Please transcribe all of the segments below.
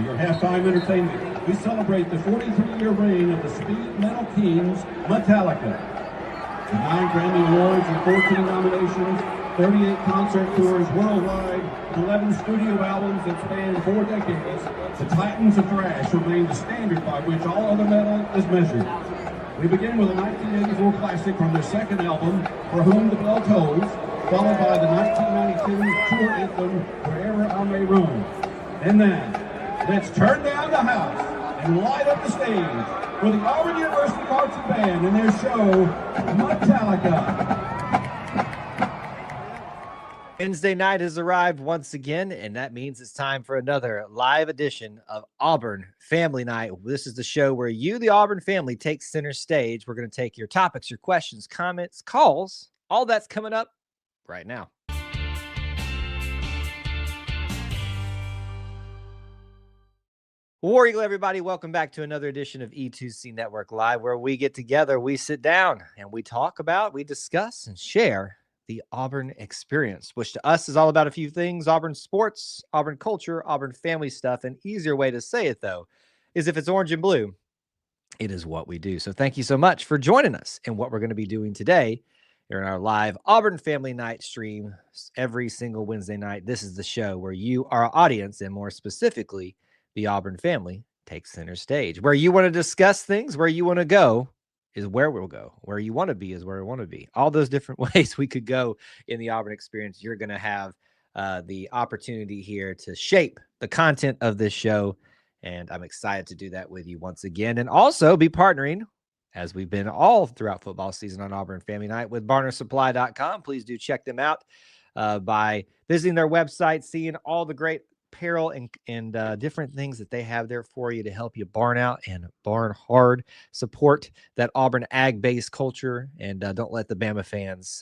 For your halftime entertainment, we celebrate the 43-year reign of the speed metal kings, Metallica. With 9 Grammy Awards and 14 nominations, 38 concert tours worldwide, and 11 studio albums that span 4 decades, the Titans of Thrash remain the standard by which all other metal is measured. We begin with a 1984 classic from their second album, For Whom the Bell Tolls, followed by the 1992 tour anthem, Wherever I May Roam. And then, let's turn down the house and light up the stage for the Auburn University Marching Band and their show, Metallica. Wednesday night has arrived once again, and that means it's time for another live edition of Auburn Family Night. This is the show where you, the Auburn family, take center stage. We're going to take your topics, your questions, comments, calls. All that's coming up right now. War Eagle, everybody, welcome back to another edition of E2C Network Live, where we get together, we sit down, and we talk about, we discuss, and share the Auburn experience, which to us is all about a few things: Auburn sports, Auburn culture, Auburn family stuff. An easier way to say it, though, is if it's orange and blue, it is what we do. So thank you so much for joining us in what we're going to be doing today here in our live Auburn Family Night stream every single Wednesday night. This is the show where you, our audience, and more specifically, the Auburn family, takes center stage. Where you want to discuss things, where you want to go, is where we'll go. Where you want to be is where we want to be. All those different ways we could go in the Auburn experience. You're going to have the opportunity here to shape the content of this show. And I'm excited to do that with you once again. And also be partnering, as we've been all throughout football season on Auburn Family Night, with BarnerSupply.com. Please do check them out by visiting their website, seeing all the great apparel and different things that they have there for you to help you barn out and barn hard. Support that Auburn ag-based culture, and don't let the Bama fans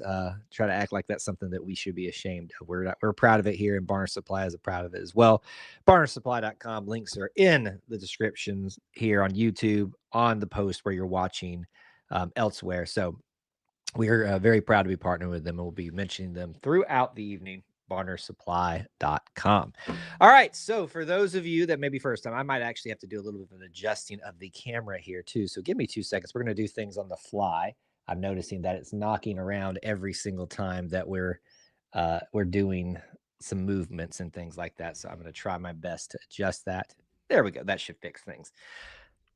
try to act like that's something that we should be ashamed of. We're proud of it here, and Barner Supply is proud of it as well. BarnerSupply.com. Links are in the descriptions here on YouTube, on the post where you're watching elsewhere. So we're very proud to be partnering with them, and we'll be mentioning them throughout the evening. BarnerSupply.com. All right. So for those of you that may be first time, I might actually have to do a little bit of an adjusting of the camera here too. So give me 2 seconds. We're going to do things on the fly. I'm noticing that it's knocking around every single time that we're doing some movements and things like that. So I'm going to try my best to adjust that. There we go. That should fix things.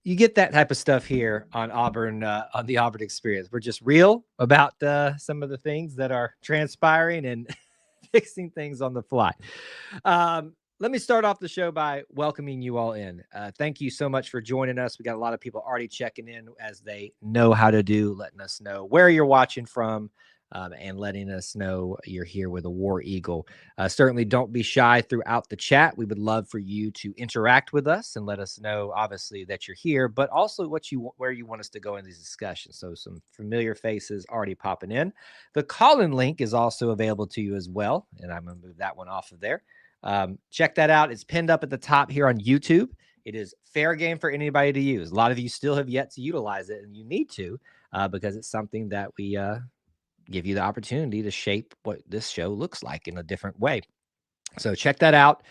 You get that type of stuff here on Auburn, on the Auburn experience. We're just real about some of the things that are transpiring and fixing things on the fly. Let me start off the show by welcoming you all in. Thank you so much for joining us. We got a lot of people already checking in, as they know how to do, letting us know where you're watching from, and letting us know you're here with a War Eagle. Certainly don't be shy throughout the chat. We would love for you to interact with us and let us know, obviously, that you're here, but also where you want us to go in these discussions. So some familiar faces already popping in. The call-in link is also available to you as well, and I'm going to move that one off of there. Check that out. It's pinned up at the top here on YouTube. It is fair game for anybody to use. A lot of you still have yet to utilize it, and you need to, because it's something that we give you the opportunity to shape what this show looks like in a different way. So check that out.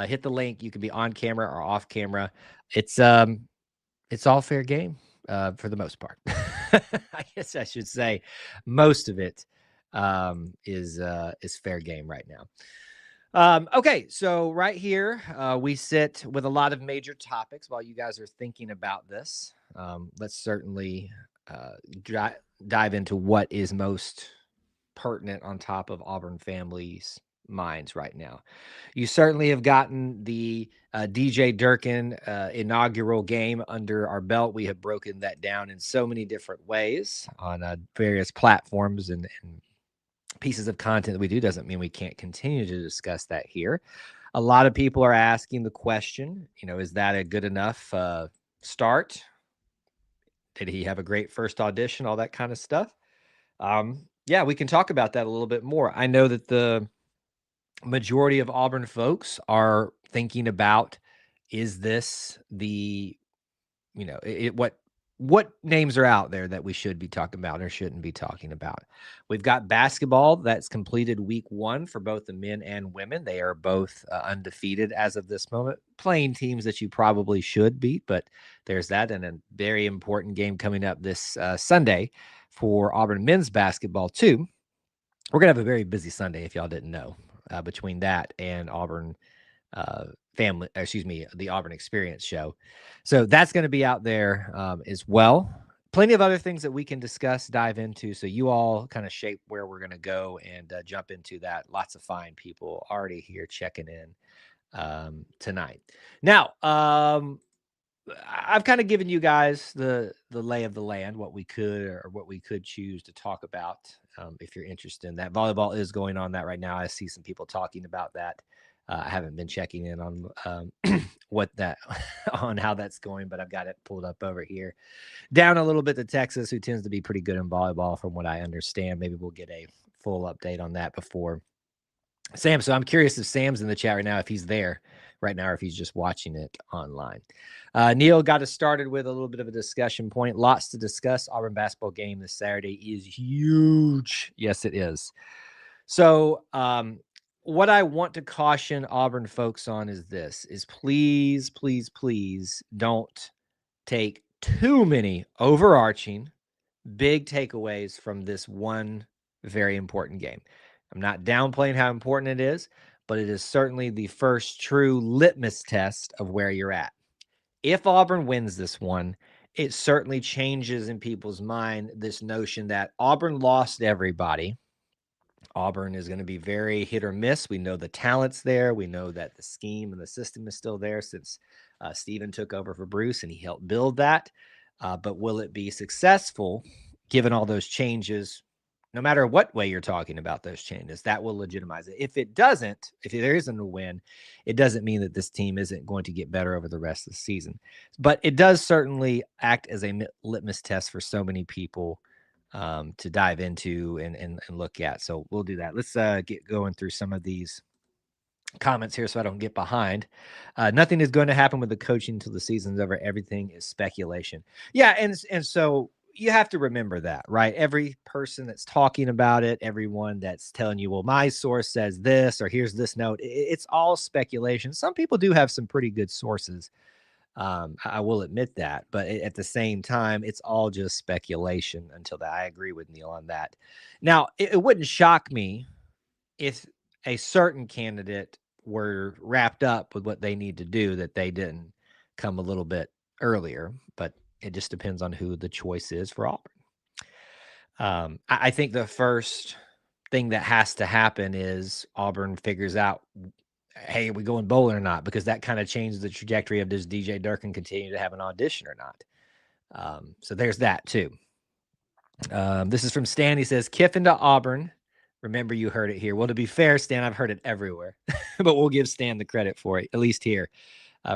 Hit the link. You can be on camera or off camera. It's all fair game for the most part. I guess I should say most of it is fair game right now. Okay, so right here we sit with a lot of major topics while you guys are thinking about this. Let's certainly dive into what is most pertinent on top of Auburn families' minds right now. You certainly have gotten the DJ Durkin inaugural game under our belt. We have broken that down in so many different ways on various platforms and pieces of content that we do. Doesn't mean we can't continue to discuss that here. A lot of people are asking the question, is that a good enough start? Did he have a great first audition? All that kind of stuff. Yeah, we can talk about that a little bit more. I know that the majority of Auburn folks are thinking about, is this the, what what names are out there that we should be talking about or shouldn't be talking about? We've got basketball that's completed week 1 for both the men and women. They are both undefeated as of this moment, playing teams that you probably should beat, but there's that. And a very important game coming up this Sunday for Auburn men's basketball too. We're going to have a very busy Sunday if y'all didn't know, between that and Auburn Family, the Auburn Experience show. So that's going to be out there as well. Plenty of other things that we can discuss, dive into. So you all kind of shape where we're going to go and jump into that. Lots of fine people already here checking in tonight. Now, I've kind of given you guys the lay of the land, what we could or what we could choose to talk about. If you're interested in that, volleyball is going on that right now. I see some people talking about that. I haven't been checking in on what that on how that's going, but I've got it pulled up over here. Down a little bit to Texas, who tends to be pretty good in volleyball, from what I understand. Maybe we'll get a full update on that before Sam. So I'm curious if Sam's in the chat right now, if he's there right now, or if he's just watching it online. Neil got us started with a little bit of a discussion point. Lots to discuss. Auburn basketball game this Saturday is huge. Yes, it is. So what I want to caution Auburn folks on is this, is please, please, please don't take too many overarching big takeaways from this one very important game. I'm not downplaying how important it is, but it is certainly the first true litmus test of where you're at. If Auburn wins this one, it certainly changes in people's mind this notion that Auburn lost everybody. Auburn is going to be very hit or miss. We know the talent's there. We know that the scheme and the system is still there since Stephen took over for Bruce and he helped build that. But will it be successful given all those changes? No matter what way you're talking about those changes, that will legitimize it. If it doesn't, if there isn't a win, it doesn't mean that this team isn't going to get better over the rest of the season. But it does certainly act as a litmus test for so many people to dive into and look at. So we'll do that. Let's get going through some of these comments here so I don't get behind. Nothing is going to happen with the coaching until the season's over. Everything is speculation. Yeah, and so you have to remember that, right? Every person that's talking about it, everyone that's telling you, well, my source says this, or here's this note, it's all speculation. Some people do have some pretty good sources. I will admit that, but at the same time, it's all just speculation until that. I agree with Neil on that. Now, it wouldn't shock me if a certain candidate were wrapped up with what they need to do, that they didn't come a little bit earlier, but it just depends on who the choice is for Auburn. I think the first thing that has to happen is Auburn figures out, hey, are we going bowling or not? Because that kind of changes the trajectory of, does DJ Durkin continue to have an audition or not? So there's that too. This is from Stan. He says, Kiffin to Auburn. Remember, you heard it here. Well, to be fair, Stan, I've heard it everywhere, but we'll give Stan the credit for it, at least here,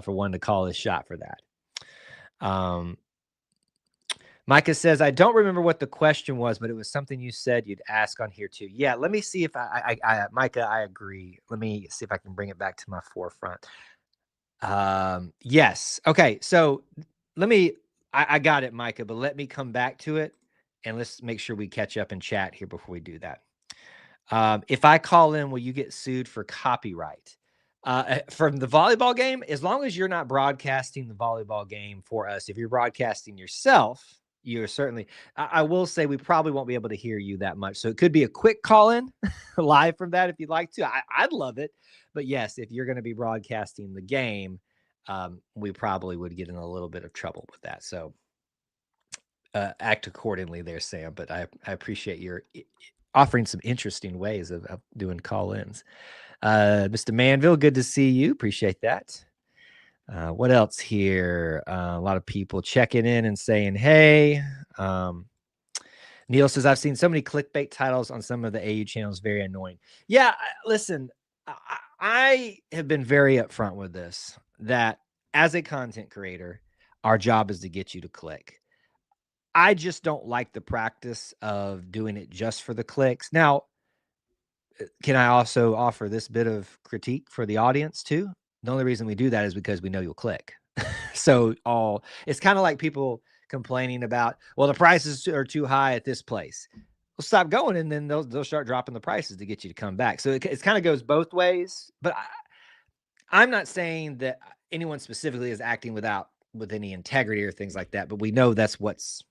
for one to call his shot for that. Micah says, I don't remember what the question was, but it was something you said you'd ask on here too. Yeah, let me see if Micah, I agree. Let me see if I can bring it back to my forefront. Yes. Okay. So I got it, Micah, but let me come back to it and let's make sure we catch up and chat here before we do that. If I call in, will you get sued for copyright? From the volleyball game, as long as you're not broadcasting the volleyball game for us, if you're broadcasting yourself, you're certainly, I will say we probably won't be able to hear you that much. So it could be a quick call in live from that if you'd like to. I'd love it. But yes, if you're going to be broadcasting the game, we probably would get in a little bit of trouble with that. So act accordingly there, Sam. But I appreciate your offering some interesting ways of doing call-ins. Mr. Manville, good to see you. Appreciate that. What else here? A lot of people checking in and saying, hey. Neil says, I've seen so many clickbait titles on some of the AU channels. Very annoying. Yeah, listen, I have been very upfront with this, that as a content creator, our job is to get you to click. I just don't like the practice of doing it just for the clicks. Now, can I also offer this bit of critique for the audience too? The only reason we do that is because we know you'll click. So it's kind of like people complaining about, well, the prices are too high at this place. Well, stop going, and then they'll start dropping the prices to get you to come back. So it kind of goes both ways. But I'm not saying that anyone specifically is acting with any integrity or things like that, but we know that's what's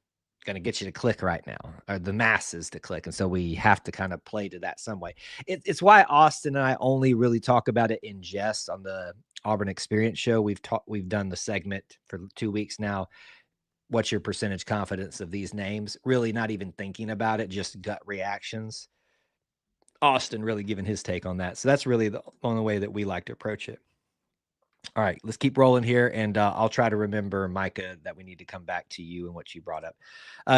going to get you to click right now, or the masses to click. And so we have to kind of play to that some way. It's why Austin and I only really talk about it in jest on the Auburn Experience show. We've done the segment for 2 weeks now. What's your percentage confidence of these names? Really not even thinking about it, just gut reactions. Austin really giving his take on that. So that's really the only way that we like to approach it. All right, let's keep rolling here, and I'll try to remember, Micah, that we need to come back to you and what you brought up.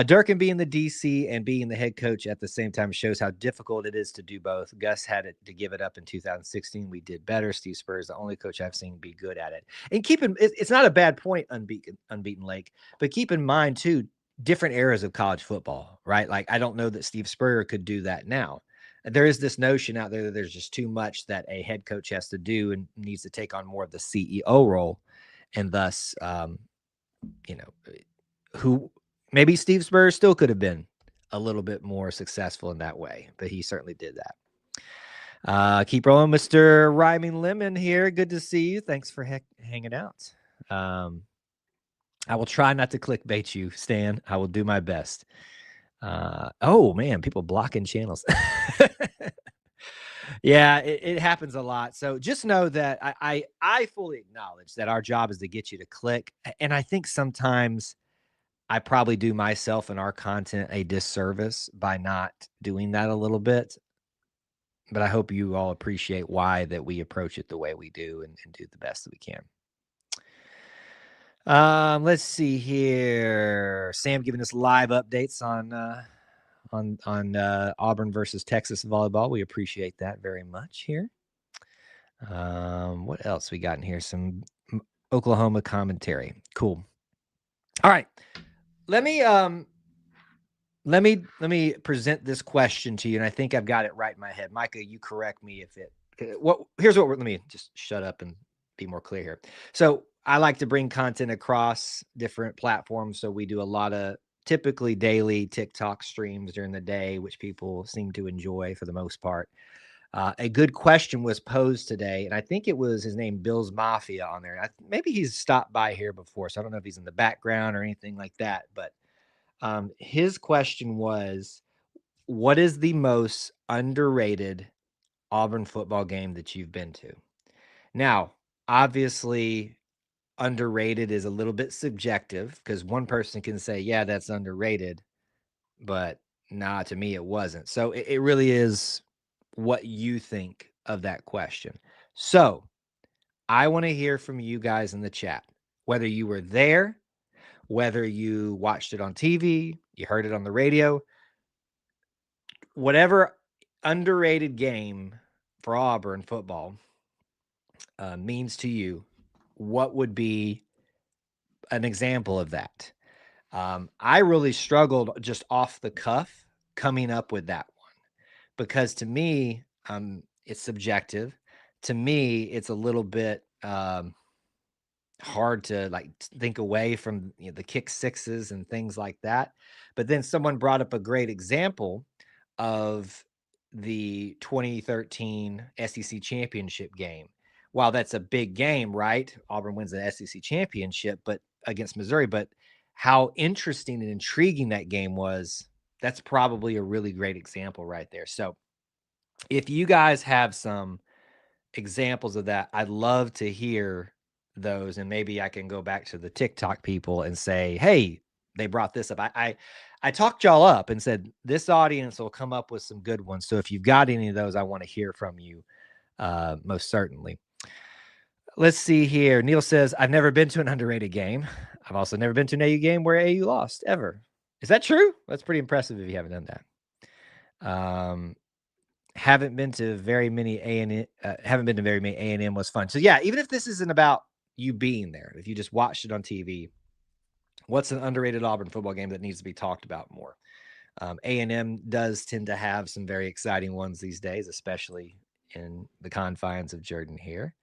Durkin being the DC and being the head coach at the same time shows how difficult it is to do both. Gus had to give it up in 2016. We did better. Steve Spurrier is the only coach I've seen be good at it. And it's not a bad point, Unbeaten Lake, but keep in mind, too, different eras of college football, right? Like, I don't know that Steve Spurrier could do that now. There is this notion out there that there's just too much that a head coach has to do and needs to take on more of the CEO role. And thus, who maybe Steve Spurrier still could have been a little bit more successful in that way, but he certainly did that. Keep rolling, Mr. Rhyming Lemon here. Good to see you. Thanks for hanging out. I will try not to clickbait you, Stan. I will do my best. Oh man, people blocking channels. Yeah, it happens a lot. So just know that I fully acknowledge that our job is to get you to click. And I think sometimes I probably do myself and our content a disservice by not doing that a little bit. But I hope you all appreciate why that we approach it the way we do and do the best that we can. Let's see here. Sam giving us live updates on Auburn versus Texas volleyball. We appreciate that very much here. What else we got in here? Some Oklahoma commentary. Cool. All right. Let me present this question to you, and I think I've got it right in my head. Micah, you correct me if it. Let me just shut up and be more clear here. So I like to bring content across different platforms. So we do a lot of typically daily TikTok streams during the day, which people seem to enjoy for the most part. A good question was posed today, and I think it was his name, Bill's Mafia, on there. Maybe he's stopped by here before, so I don't know if he's in the background or anything like that. But his question was, what is the most underrated Auburn football game that you've been to? Now, obviously, underrated is a little bit subjective because one person can say, yeah, that's underrated, but nah, to me, it wasn't. So it really is what you think of that question. So I want to hear from you guys in the chat, whether you were there, whether you watched it on TV, you heard it on the radio, whatever underrated game for Auburn football means to you, what would be an example of that? I really struggled just off the cuff coming up with that one because to me, it's subjective. To me, it's a little bit hard to think away from the kick sixes and things like that. But then someone brought up a great example of the 2013 SEC championship game. While that's a big game, right? Auburn wins the SEC championship, but against Missouri. But how interesting and intriguing that game was, that's probably a really great example right there. So if you guys have some examples of that, I'd love to hear those. And maybe I can go back to the TikTok people and say, hey, they brought this up. I talked y'all up and said, this audience will come up with some good ones. So if you've got any of those, I want to hear from you most certainly. Let's see here. Neil says, I've never been to an underrated game. I've also never been to an AU game where AU lost ever. Is that true? That's pretty impressive if you haven't done that. Haven't been to very many A&M was fun. So yeah, even if this isn't about you being there, if you just watched it on TV, what's an underrated Auburn football game that needs to be talked about more? A&M does tend to have some very exciting ones these days, especially in the confines of Jordan here.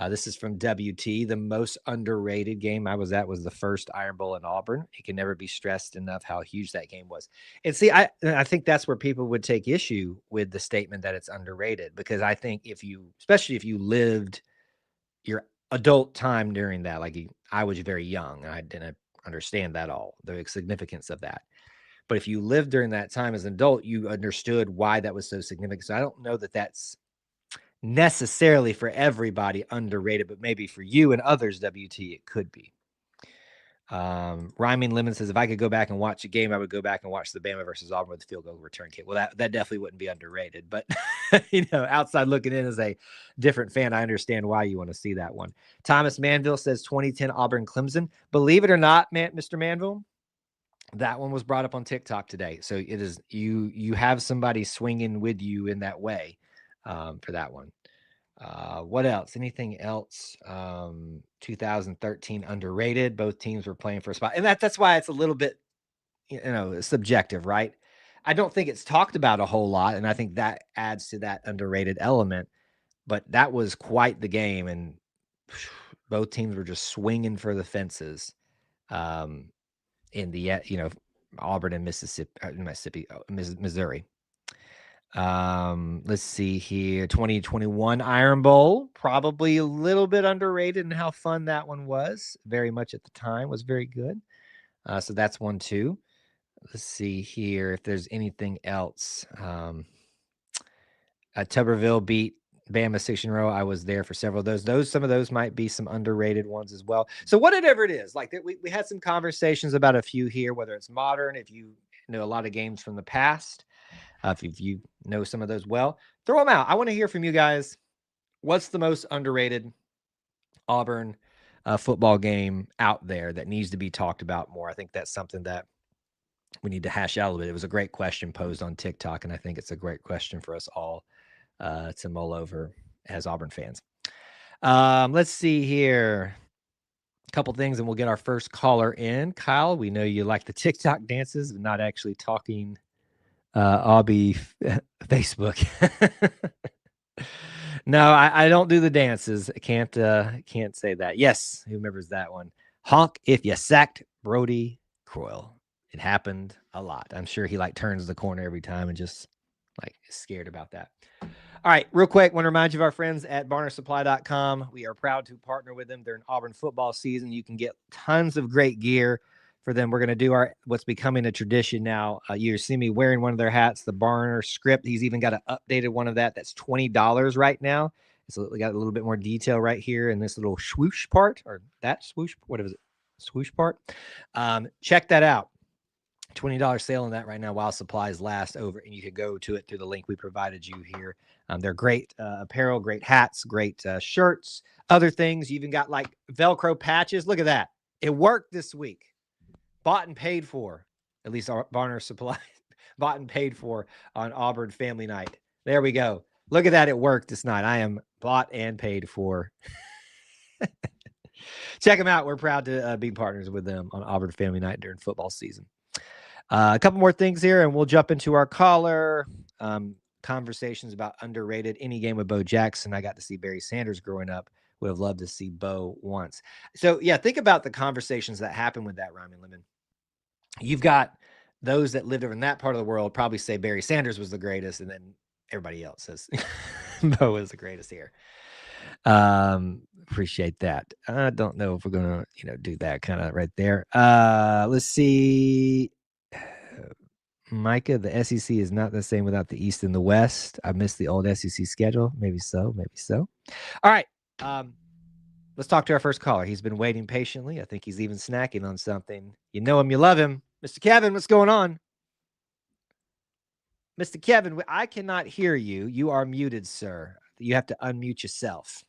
This is from WT. The most underrated game I was at was the first Iron Bowl in Auburn. It can never be stressed enough how huge that game was. And see, I think that's where people would take issue with the statement that it's underrated, because I think especially if you lived your adult time during that, like I was very young and I didn't understand that all, the significance of that. But if you lived during that time as an adult, you understood why that was so significant. So I don't know that that's necessarily for everybody underrated, but maybe for you and others, WT, it could be. Rhyming Lemon says, if I could go back and watch a game, I would go back and watch the Bama versus Auburn with the field goal return kick. Well, that definitely wouldn't be underrated, but outside looking in as a different fan, I understand why you want to see that one. Thomas Manville says 2010 Auburn Clemson. Believe it or not, Mr. Manville, that one was brought up on TikTok today. So it is, you have somebody swinging with you in that way. For that one. What else? Anything else? 2013 underrated. Both teams were playing for a spot. And that's why it's a little bit, subjective, right? I don't think it's talked about a whole lot. And I think that adds to that underrated element. But that was quite the game. And both teams were just swinging for the fences in the, Auburn and Missouri. Let's see here. 2021 Iron Bowl, probably a little bit underrated in how fun that one was. Very much at the time, was very good. So that's one too. Let's see here if there's anything else. Tuberville beat Bama 6 in a row. I was there for several of those. Some of those might be some underrated ones as well. So whatever it is, like we had some conversations about a few here, whether it's modern, if you know a lot of games from the past. If you know some of those well, throw them out. I want to hear from you guys. What's the most underrated Auburn football game out there that needs to be talked about more? I think that's something that we need to hash out a little bit. It was a great question posed on TikTok, and I think it's a great question for us all to mull over as Auburn fans. Let's see here. A couple things, and we'll get our first caller in. Kyle, we know you like the TikTok dances, but not actually talking Aubie Facebook. No, I don't do the dances. I can't say that. Yes, who remembers that one? Honk if you sacked Brody Croyle. It happened a lot. I'm sure he turns the corner every time and just is scared about that. All right, real quick, want to remind you of our friends at barnersupply.com. We are proud to partner with them during Auburn football season. You can get tons of great gear for them. We're going to do what's becoming a tradition now. You see me wearing one of their hats, the Barner script. He's even got an updated one of that. That's $20 right now. So we got a little bit more detail right here in this little swoosh part, or that swoosh. What is it? Swoosh part. Check that out. $20 sale on that right now while supplies last over, and you can go to it through the link we provided you here. They're great apparel, great hats, great shirts, other things. You even got Velcro patches. Look at that. It worked this week. Bought and paid for, at least our Barner Supply, bought and paid for on Auburn Family Night. There we go. Look at that. It worked this night. I am bought and paid for. Check them out. We're proud to be partners with them on Auburn Family Night during football season. A couple more things here, and we'll jump into our caller conversations about underrated. Any game with Bo Jackson. I got to see Barry Sanders growing up. Would have loved to see Bo once. So, yeah, think about the conversations that happen with that Rhyming Lemon. You've got those that lived over in that part of the world probably say Barry Sanders was the greatest, and then everybody else says Bo is the greatest here. Appreciate that. I don't know if we're going to, do that kind of right there. Let's see. Micah, the SEC is not the same without the East and the West. I missed the old SEC schedule. Maybe so. All right. Let's talk to our first caller. He's been waiting patiently. I think he's even snacking on something. You know him, you love him. Mr. Kevin, what's going on? Mr. Kevin, I cannot hear you. You are muted, sir. You have to unmute yourself.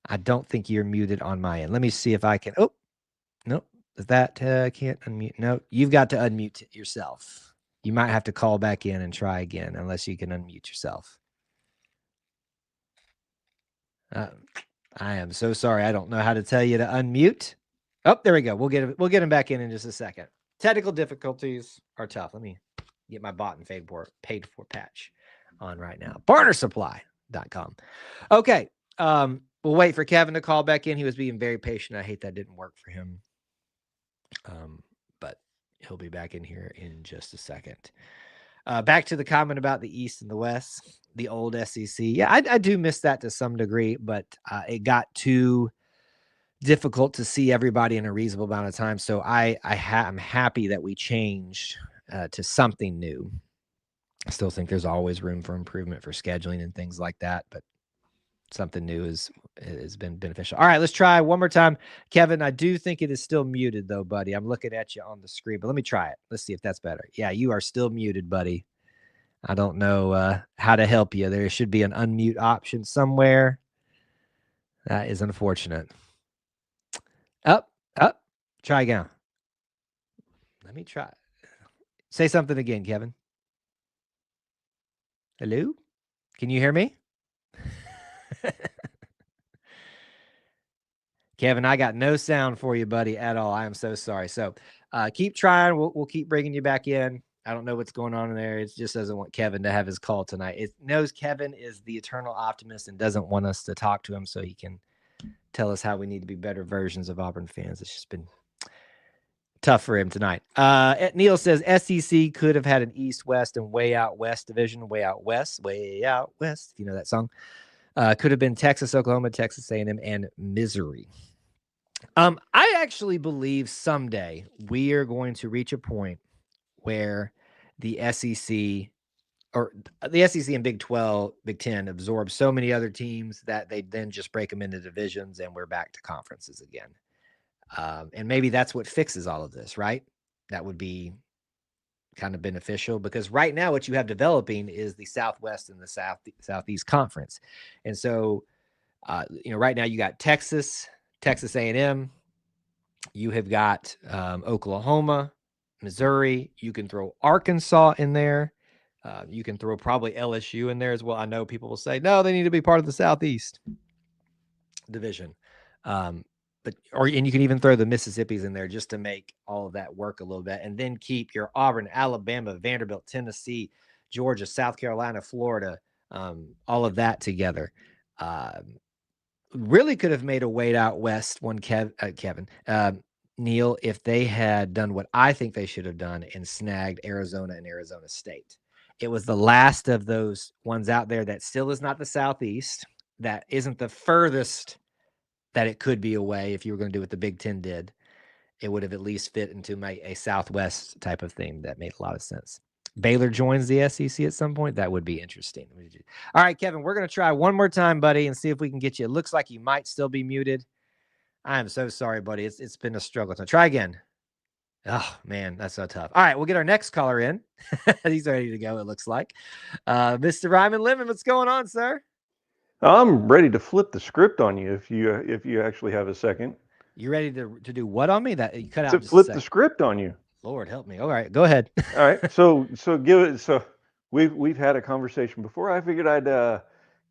I don't think you're muted on my end. Let me see if I can. Oh, no. That can't unmute. No, you've got to unmute yourself. You might have to call back in and try again unless you can unmute yourself. I am so sorry. I don't know how to tell you to unmute. Oh, there we go. We'll get him back in just a second. Technical difficulties are tough. Let me get my bought and paid for patch on right now. Barnersupply.com. Okay. We'll wait for Kevin to call back in. He was being very patient. I hate that didn't work for him. But he'll be back in here in just a second. Back to the comment about the East and the West, the old SEC. Yeah, I do miss that to some degree, but it got too difficult to see everybody in a reasonable amount of time. So I'm happy that we changed to something new. I still think there's always room for improvement for scheduling and things like that, but something new has been beneficial. All right, let's try one more time. Kevin, I do think it is still muted though, buddy. I'm looking at you on the screen, but let me try it. Let's see if that's better. Yeah, you are still muted, buddy. I don't know how to help you. There should be an unmute option somewhere. That is unfortunate. Up. Try again. Let me try. Say something again, Kevin. Hello? Can you hear me? Kevin, I got no sound for you, buddy, at all. I am so sorry. So keep trying. We'll keep bringing you back in. I don't know what's going on in there. It just doesn't want Kevin to have his call tonight. It knows Kevin is the eternal optimist and doesn't want us to talk to him so he can tell us how we need to be better versions of Auburn fans. It's just been tough for him tonight. Neil says SEC could have had an East-West and way out West division. Way out West. If you know that song. Could have been Texas, Oklahoma, Texas A&M, and Missouri. I actually believe someday we are going to reach a point where the SEC and Big 12, Big 10 absorb so many other teams that they then just break them into divisions and we're back to conferences again. And maybe that's what fixes all of this, right? That would be kind of beneficial because right now what you have developing is the Southwest and the Southeast Conference. And so, right now you got Texas A&M, you have got Oklahoma, Missouri. You can throw Arkansas in there. You can throw probably LSU in there as well. I know people will say, no, they need to be part of the Southeast division. And you can even throw the Mississippis in there just to make all of that work a little bit. And then keep your Auburn, Alabama, Vanderbilt, Tennessee, Georgia, South Carolina, Florida, all of that together. Really could have made a wait out West one, Kevin, Neil, if they had done what I think they should have done and snagged Arizona and Arizona State. It was the last of those ones out there that still is not the Southeast, that isn't the furthest that it could be away. If you were going to do what the Big Ten did, it would have at least fit into a Southwest type of thing that made a lot of sense. Baylor joins the SEC at some point. That would be interesting. All right, Kevin, we're going to try one more time, buddy, and see if we can get you. It looks like you might still be muted. I am so sorry, buddy. It's been a struggle. So try again. Oh, man, that's so tough. All right, we'll get our next caller in. He's ready to go, it looks like. Mr. Ryman Lemon, what's going on, sir? I'm ready to flip the script on you if you actually have a second. You ready to do what on me? That you cut out. To flip the script on you. Lord help me. All right, go ahead. All right. So we've had a conversation before. I figured I'd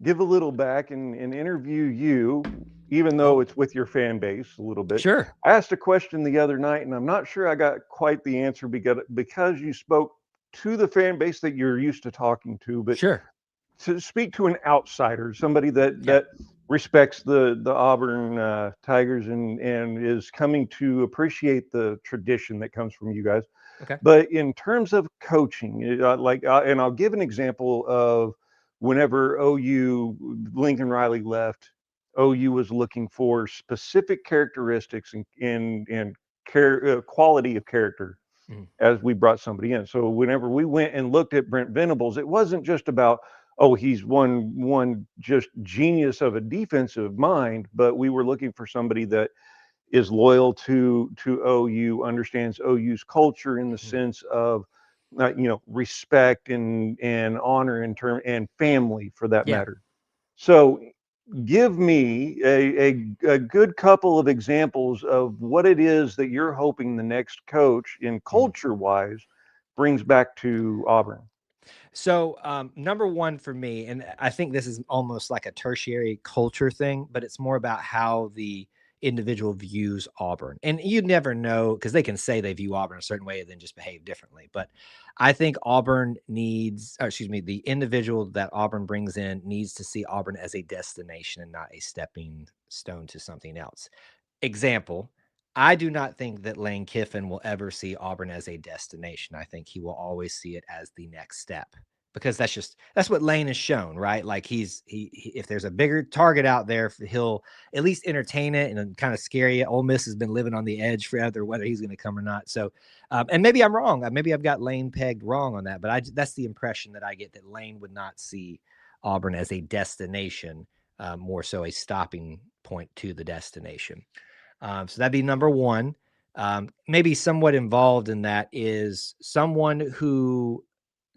give a little back and interview you, even though it's with your fan base a little bit. Sure. I asked a question the other night, and I'm not sure I got quite the answer because you spoke to the fan base that you're used to talking to, but sure. To speak to an outsider, somebody that respects the Auburn Tigers and is coming to appreciate the tradition that comes from you guys. Okay. But in terms of coaching, and I'll give an example of whenever Lincoln Riley left, OU was looking for specific characteristics and quality of character as we brought somebody in. So whenever we went and looked at Brent Venables, it wasn't just about, he's one just genius of a defensive mind, but we were looking for somebody that is loyal to OU, understands OU's culture in the sense of respect and honor and family for that matter. So give me a good couple of examples of what it is that you're hoping the next coach in culture wise brings back to Auburn. So number one for me, and I think this is almost like a tertiary culture thing, but it's more about how the individual views Auburn. And you never know, because they can say they view Auburn a certain way and then just behave differently. But I think Auburn needs, or excuse me, the individual that Auburn brings in needs to see Auburn as a destination and not a stepping stone to something else. Example, I do not think that Lane Kiffin will ever see Auburn as a destination. I think he will always see it as the next step, because that's what Lane has shown, right? Like he if there's a bigger target out there, he'll at least entertain it and kind of scare you. Ole Miss has been living on the edge forever, whether he's going to come or not. So, and maybe I'm wrong. Maybe I've got Lane pegged wrong on that, but that's the impression that I get, that Lane would not see Auburn as a destination, more so a stopping point to the destination. So that'd be number one. Maybe somewhat involved in that is someone who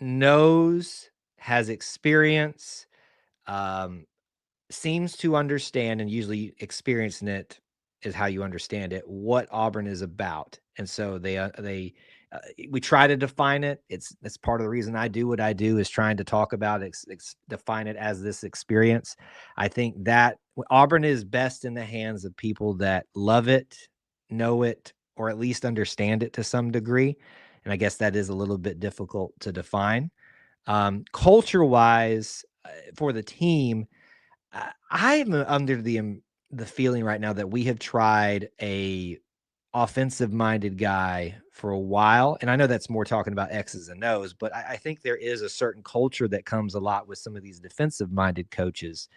knows, has experience, um, seems to understand, and usually experiencing it is how you understand it, what Auburn is about. And so we try to define it. It's part of the reason I do what I do, is trying to talk about it, define it as this experience. I think that Auburn is best in the hands of people that love it, know it, or at least understand it to some degree. And I guess that is a little bit difficult to define. Culture wise, for the team, I'm under the feeling right now that we have tried a offensive minded guy for a while. And I know that's more talking about X's and O's, but I think there is a certain culture that comes a lot with some of these defensive minded coaches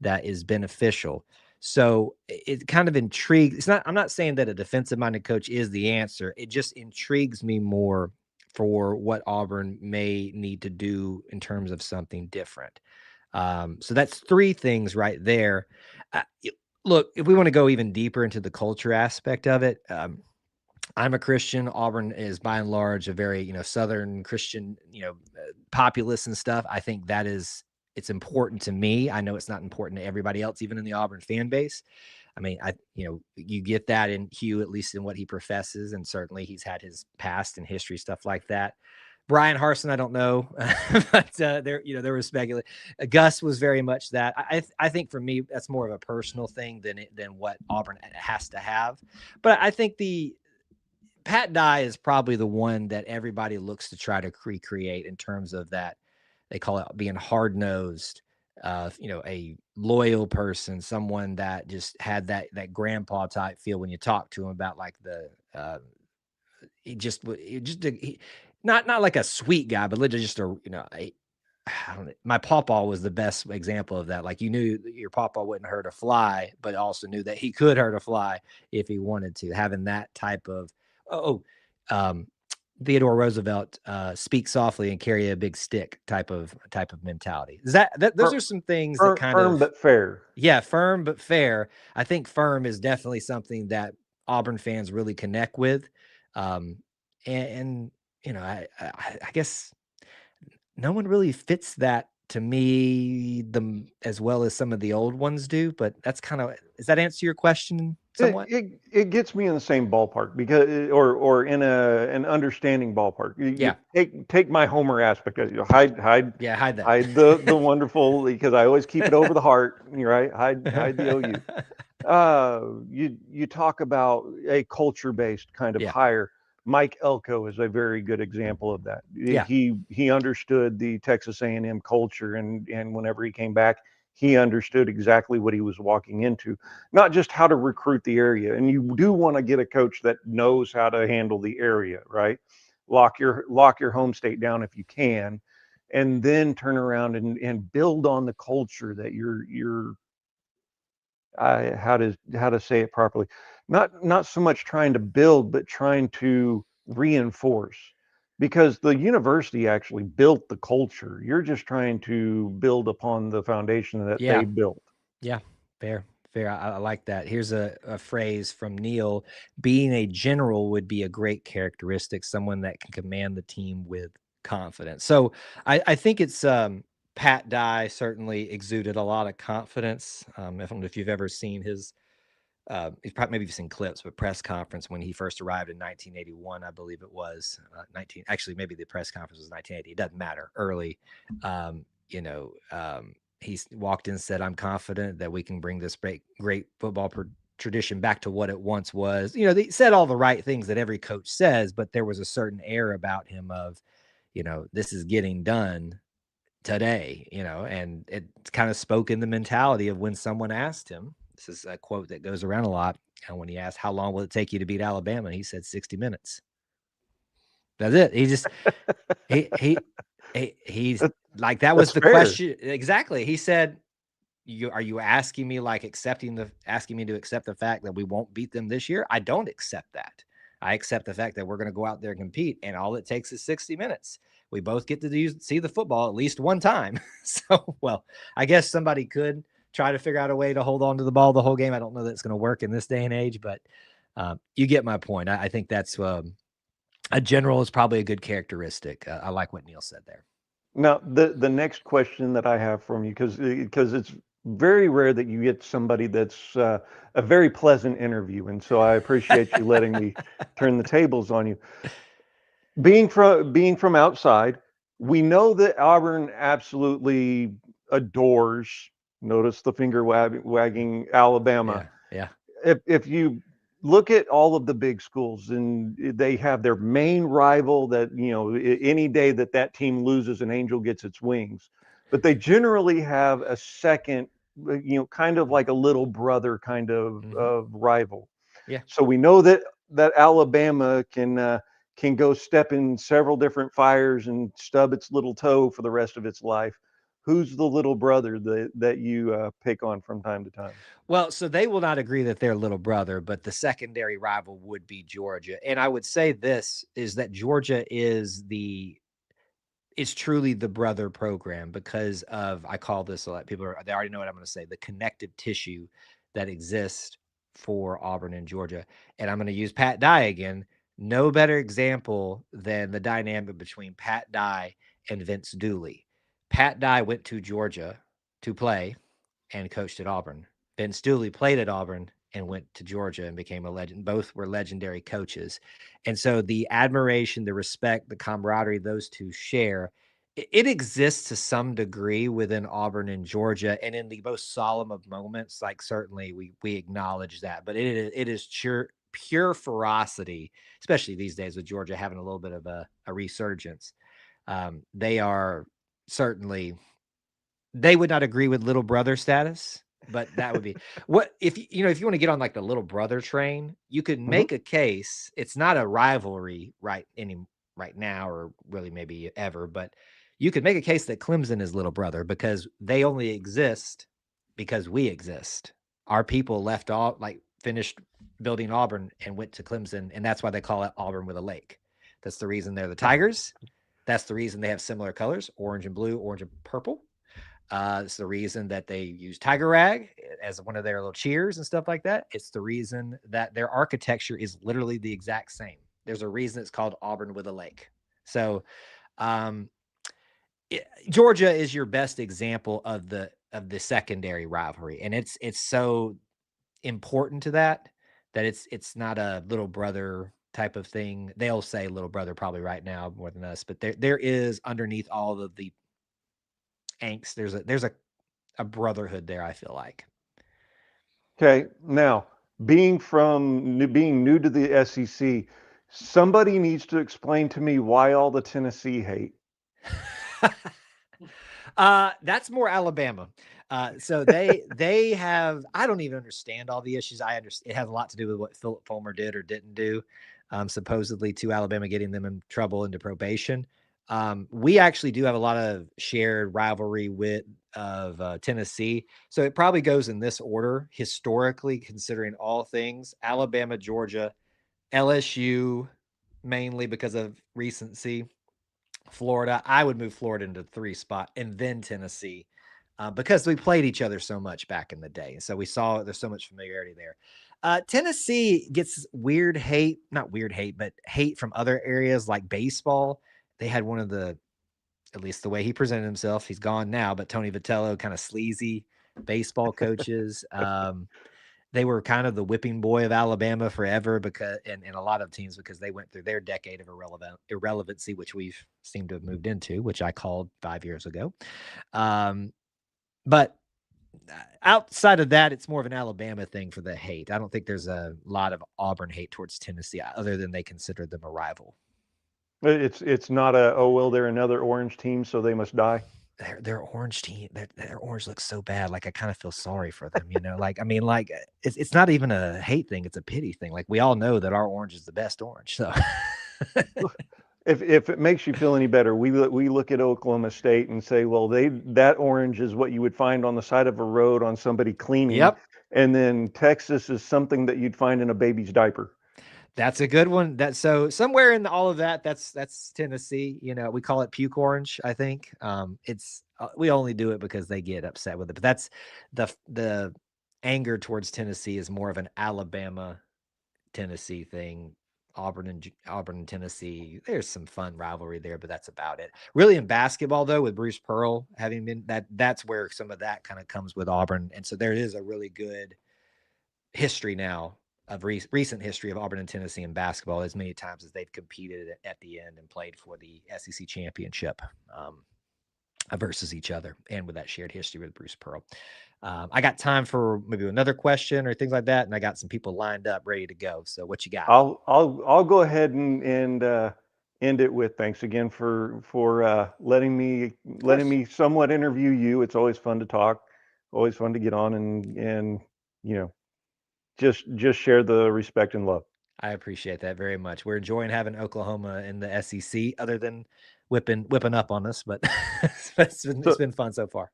that is beneficial. So it kind of intrigues. I'm not saying that a defensive minded coach is the answer. It just intrigues me more for what Auburn may need to do in terms of something different. So that's three things right there. Look, if we want to go even deeper into the culture aspect of it, I'm a Christian. Auburn is by and large a very, Southern Christian, populace and stuff. I think it's important to me. I know it's not important to everybody else, even in the Auburn fan base. I mean, you get that in Hugh, at least in what he professes. And certainly he's had his past and history, stuff like that. Brian Harsin, I don't know, but there was speculation. Gus was very much that. I think for me, that's more of a personal thing than what Auburn has to have. But I think the Pat Dye is probably the one that everybody looks to try to recreate in terms of that. They call it being hard nosed, a loyal person, someone that just had that grandpa type feel when you talk to him about like not like a sweet guy, but literally just I don't know. My pawpaw was the best example of that. Like, you knew your pawpaw wouldn't hurt a fly, but also knew that he could hurt a fly if he wanted to. Having that type of um, Theodore Roosevelt, speak softly and carry a big stick type of mentality. Is that those are some things that kind firm of but fair. Yeah, firm but fair. I think firm is definitely something that Auburn fans really connect with. Um, and I guess no one really fits that to me as well as some of the old ones do, but that's does that answer your question somewhat? It gets me in the same ballpark, because or in an understanding ballpark. You Yeah. take my Homer aspect. Hide Yeah, hide that. hide the wonderful, because I always keep it over the heart. Right, hide the OU. You talk about a culture based kind of Yeah. hire. Mike Elko is a very good example of that. Yeah. He understood the Texas A&M culture, and whenever he came back, he understood exactly what he was walking into, not just how to recruit the area. And you do want to get a coach that knows how to handle the area, right? Lock your home state down if you can, and then turn around and build on the culture that you're how to say it properly. Not so much trying to build, but trying to reinforce, because the university actually built the culture. You're just trying to build upon the foundation that Yeah. they built. Yeah. Fair. I like that. Here's a phrase from Neil: being a general would be a great characteristic, someone that can command the team with confidence. So I think it's Pat Dye certainly exuded a lot of confidence. I don't know if you've ever seen his maybe you've seen clips, but press conference when he first arrived in 1981, I believe it was 19. Actually, maybe the press conference was 1980. It doesn't matter. Early, he walked in and said, "I'm confident that we can bring this great football tradition back to what it once was. You know, they said all the right things that every coach says, but there was a certain air about him of, you know, this is getting done today, you know, and it kind of spoke in the mentality of when someone asked him. This is a quote that goes around a lot. And when he asked, how long will it take you to beat Alabama? He said 60 minutes. That's it. He just, he's like, that was That's the fair. question. Exactly. He said, are you asking me like asking me to accept the fact that we won't beat them this year? I don't accept that. I accept the fact that we're going to go out there and compete, and all it takes is 60 minutes. We both get to see the football at least one time. So, well, I guess somebody could try to figure out a way to hold on to the ball the whole game. I don't know that it's going to work in this day and age, but you get my point. I think that's a general is probably a good characteristic. I like what Neil said there. Now, the next question that I have from you, because it's very rare that you get somebody that's a very pleasant interview, and so I appreciate you letting me turn the tables on you. Being from outside, we know that Auburn absolutely adores. Notice the finger wagging Alabama. Yeah. If you look at all of the big schools, and they have their main rival that, any day that team loses, an angel gets its wings, but they generally have a second, kind of like a little brother kind of rival. Yeah. So we know that Alabama can go step in several different fires and stub its little toe for the rest of its life. Who's the little brother that you pick on from time to time? Well, so they will not agree that they're little brother, but the secondary rival would be Georgia. And I would say this is that Georgia is truly the brother program because of, I call this a lot, they already know what I'm going to say, the connective tissue that exists for Auburn and Georgia. And I'm going to use Pat Dye again. No better example than the dynamic between Pat Dye and Vince Dooley. Pat Dye went to Georgia to play and coached at Auburn. Vince Dooley played at Auburn and went to Georgia and became a legend. Both were legendary coaches. And so the admiration, the respect, the camaraderie those two share, it exists to some degree within Auburn and Georgia. And in the most solemn of moments, like certainly we acknowledge that, but it is pure ferocity, especially these days with Georgia having a little bit of a resurgence. They are certainly, they would not agree with little brother status, but that would be what if you want to get on like the little brother train, you could make a case. It's not a rivalry right now, or really maybe ever, but you could make a case that Clemson is little brother because they only exist because we exist. Our people left off, like finished building Auburn and went to Clemson, and that's why they call it Auburn with a lake. That's the reason they're the Tigers. That's the reason they have similar colors, orange and blue, orange and purple. It's the reason that they use Tiger Rag as one of their little cheers and stuff like that. It's the reason that their architecture is literally the exact same. There's a reason it's called Auburn with a lake. So Georgia is your best example of the secondary rivalry, and it's so important to that it's not a little brother type of thing. They'll say little brother probably right now more than us, but there is underneath all of the angst, there's a brotherhood there, I feel like. Okay, now being new to the SEC, somebody needs to explain to me why all the Tennessee hate. That's more Alabama. So they have, I don't even understand all the issues. I understand it has a lot to do with what Philip Fulmer did or didn't do, supposedly to Alabama, getting them in trouble into probation. We actually do have a lot of shared rivalry of Tennessee. So it probably goes in this order historically, considering all things: Alabama, Georgia, LSU, mainly because of recency, Florida. I would move Florida into the 3 spot, and then Tennessee, because we played each other so much back in the day. So we saw there's so much familiarity there. Tennessee gets not weird hate, but hate from other areas like baseball. They had one of the, at least the way he presented himself, he's gone now, but Tony Vitello, kind of sleazy baseball coaches. They were kind of the whipping boy of Alabama forever because, and a lot of teams, because they went through their decade of irrelevancy, which we've seemed to have moved into, which I called 5 years ago. But outside of that, it's more of an Alabama thing for the hate. I don't think there's a lot of Auburn hate towards Tennessee, other than they consider them a rival. It's not a, oh, well, they're another orange team, so they must die. Their orange team, their orange looks so bad. Like, I kind of feel sorry for them, you know? Like, I mean, like, it's not even a hate thing. It's a pity thing. Like, we all know that our orange is the best orange. So If it makes you feel any better, we look at Oklahoma State and say, well, that orange is what you would find on the side of a road on somebody cleaning. Yep. And then Texas is something that you'd find in a baby's diaper. That's a good one. So somewhere in all of that, that's Tennessee. You know, we call it puke orange, I think. It's we only do it because they get upset with it. But that's the anger towards Tennessee is more of an Alabama Tennessee thing. Auburn and Tennessee, there's some fun rivalry there, but that's about it. Really, in basketball, though, with Bruce Pearl having been that's where some of that kind of comes with Auburn. And so there is a really good history now of recent history of Auburn and Tennessee in basketball, as many times as they've competed at the end and played for the SEC championship versus each other, and with that shared history with Bruce Pearl. I got time for maybe another question or things like that, and I got some people lined up ready to go. So what you got? I'll go ahead and end it with thanks again for letting me somewhat interview you. It's always fun to talk, always fun to get on and you know, just share the respect and love. I appreciate that very much. We're enjoying having Oklahoma in the SEC, other than whipping up on us, but it's been fun so far.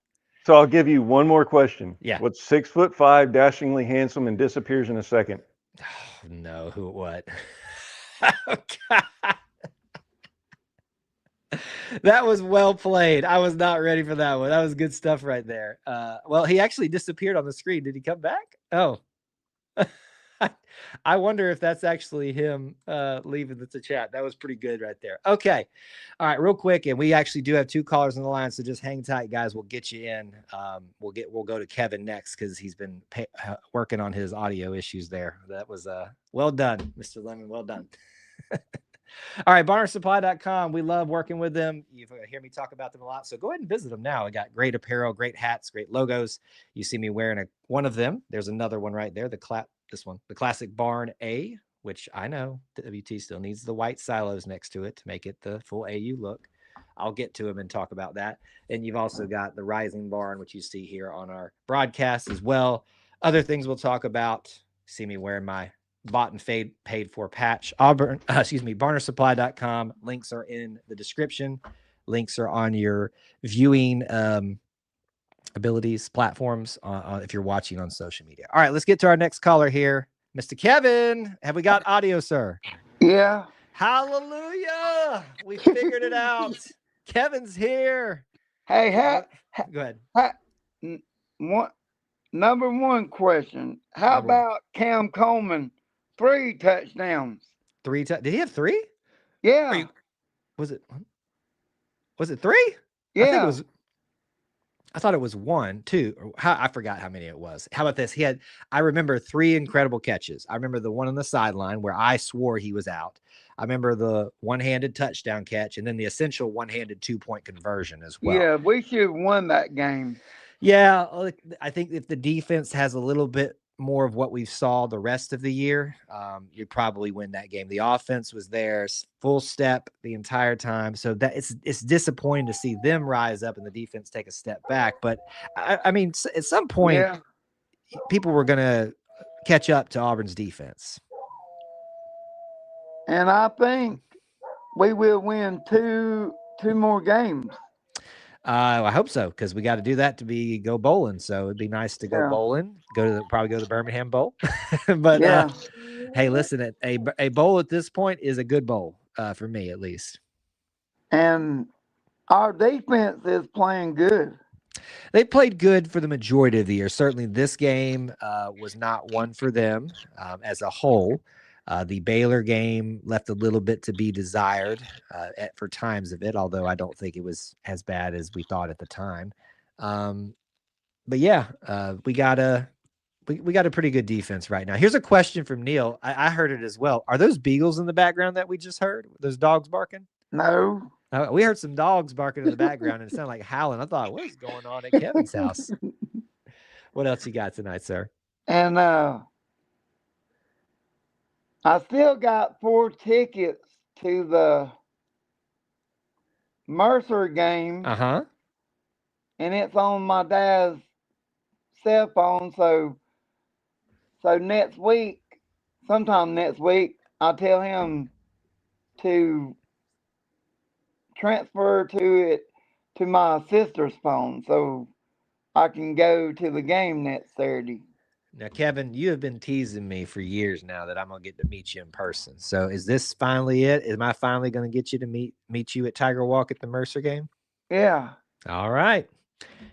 So I'll give you one more question. Yeah. What's 6'5", dashingly handsome, and disappears in a second? Oh, no, what? Oh, God. That was well played. I was not ready for that one. That was good stuff right there. Well, he actually disappeared on the screen. Did he come back? Oh. I wonder if that's actually him leaving the chat. That was pretty good right there. Okay. All right, real quick. And we actually do have 2 callers on the line, so just hang tight, guys. We'll get you in. We'll go to Kevin next, because he's been working on his audio issues there. That was well done, Mr. Lemon. Well done. All right, barnersupply.com. We love working with them. You hear me talk about them a lot, so go ahead and visit them now. I got great apparel, great hats, great logos. You see me wearing one of them. There's another one right there, the classic Barn A, which I know WT still needs the white silos next to it to make it the full AU look. I'll get to them and talk about that. And you've also got the Rising Barn, which you see here on our broadcast as well. Other things we'll talk about. See me wearing my bought and paid for patch. Barnersupply.com. Links are in the description. Links are on your viewing abilities, platforms, if you're watching on social media. All right, let's get to our next caller here. Mr. Kevin, have we got audio, sir? Yeah. Hallelujah. We figured it out. Kevin's here. Hey, go ahead. Number one question. How about Cam Coleman? 3 touchdowns. Did he have 3? Yeah. Was it 3? Yeah. I thought it was 1, 2. I forgot how many it was. How about this? I remember 3 incredible catches. I remember the one on the sideline where I swore he was out. I remember the one-handed touchdown catch, and then the essential one-handed 2-point conversion as well. Yeah, we should have won that game. Yeah, I think if the defense has a little bit more of what we saw the rest of the year, you'd probably win that game. The offense was there, full step the entire time. So that it's disappointing to see them rise up and the defense take a step back. But I mean, at some point, people were going to catch up to Auburn's defense. And I think we will win two more games. I hope so, because we got to do that to go bowling. So it'd be nice to go bowling. Probably go to the Birmingham Bowl. But hey, listen, a bowl at this point is a good bowl for me, at least. And our defense is playing good. They played good for the majority of the year. Certainly, this game was not one for them as a whole. The Baylor game left a little bit to be desired for times of it, although I don't think it was as bad as we thought at the time. But yeah, we got a pretty good defense right now. Here's a question from Neil. I heard it as well. Are those beagles in the background that we just heard? Those dogs barking? No. We heard some dogs barking in the background, and it sounded like howling. I thought, what is going on at Kevin's house? What else you got tonight, sir? And I still got 4 tickets to the Mercer game, Uh-huh. and it's on my dad's cell phone. So next week, sometime next week, I'll tell him to transfer it to my sister's phone so I can go to the game next Saturday. Now, Kevin, you have been teasing me for years now that I'm gonna get to meet you in person. So is this finally it? Am I finally gonna get you to meet you at Tiger Walk at the Mercer game? Yeah. All right.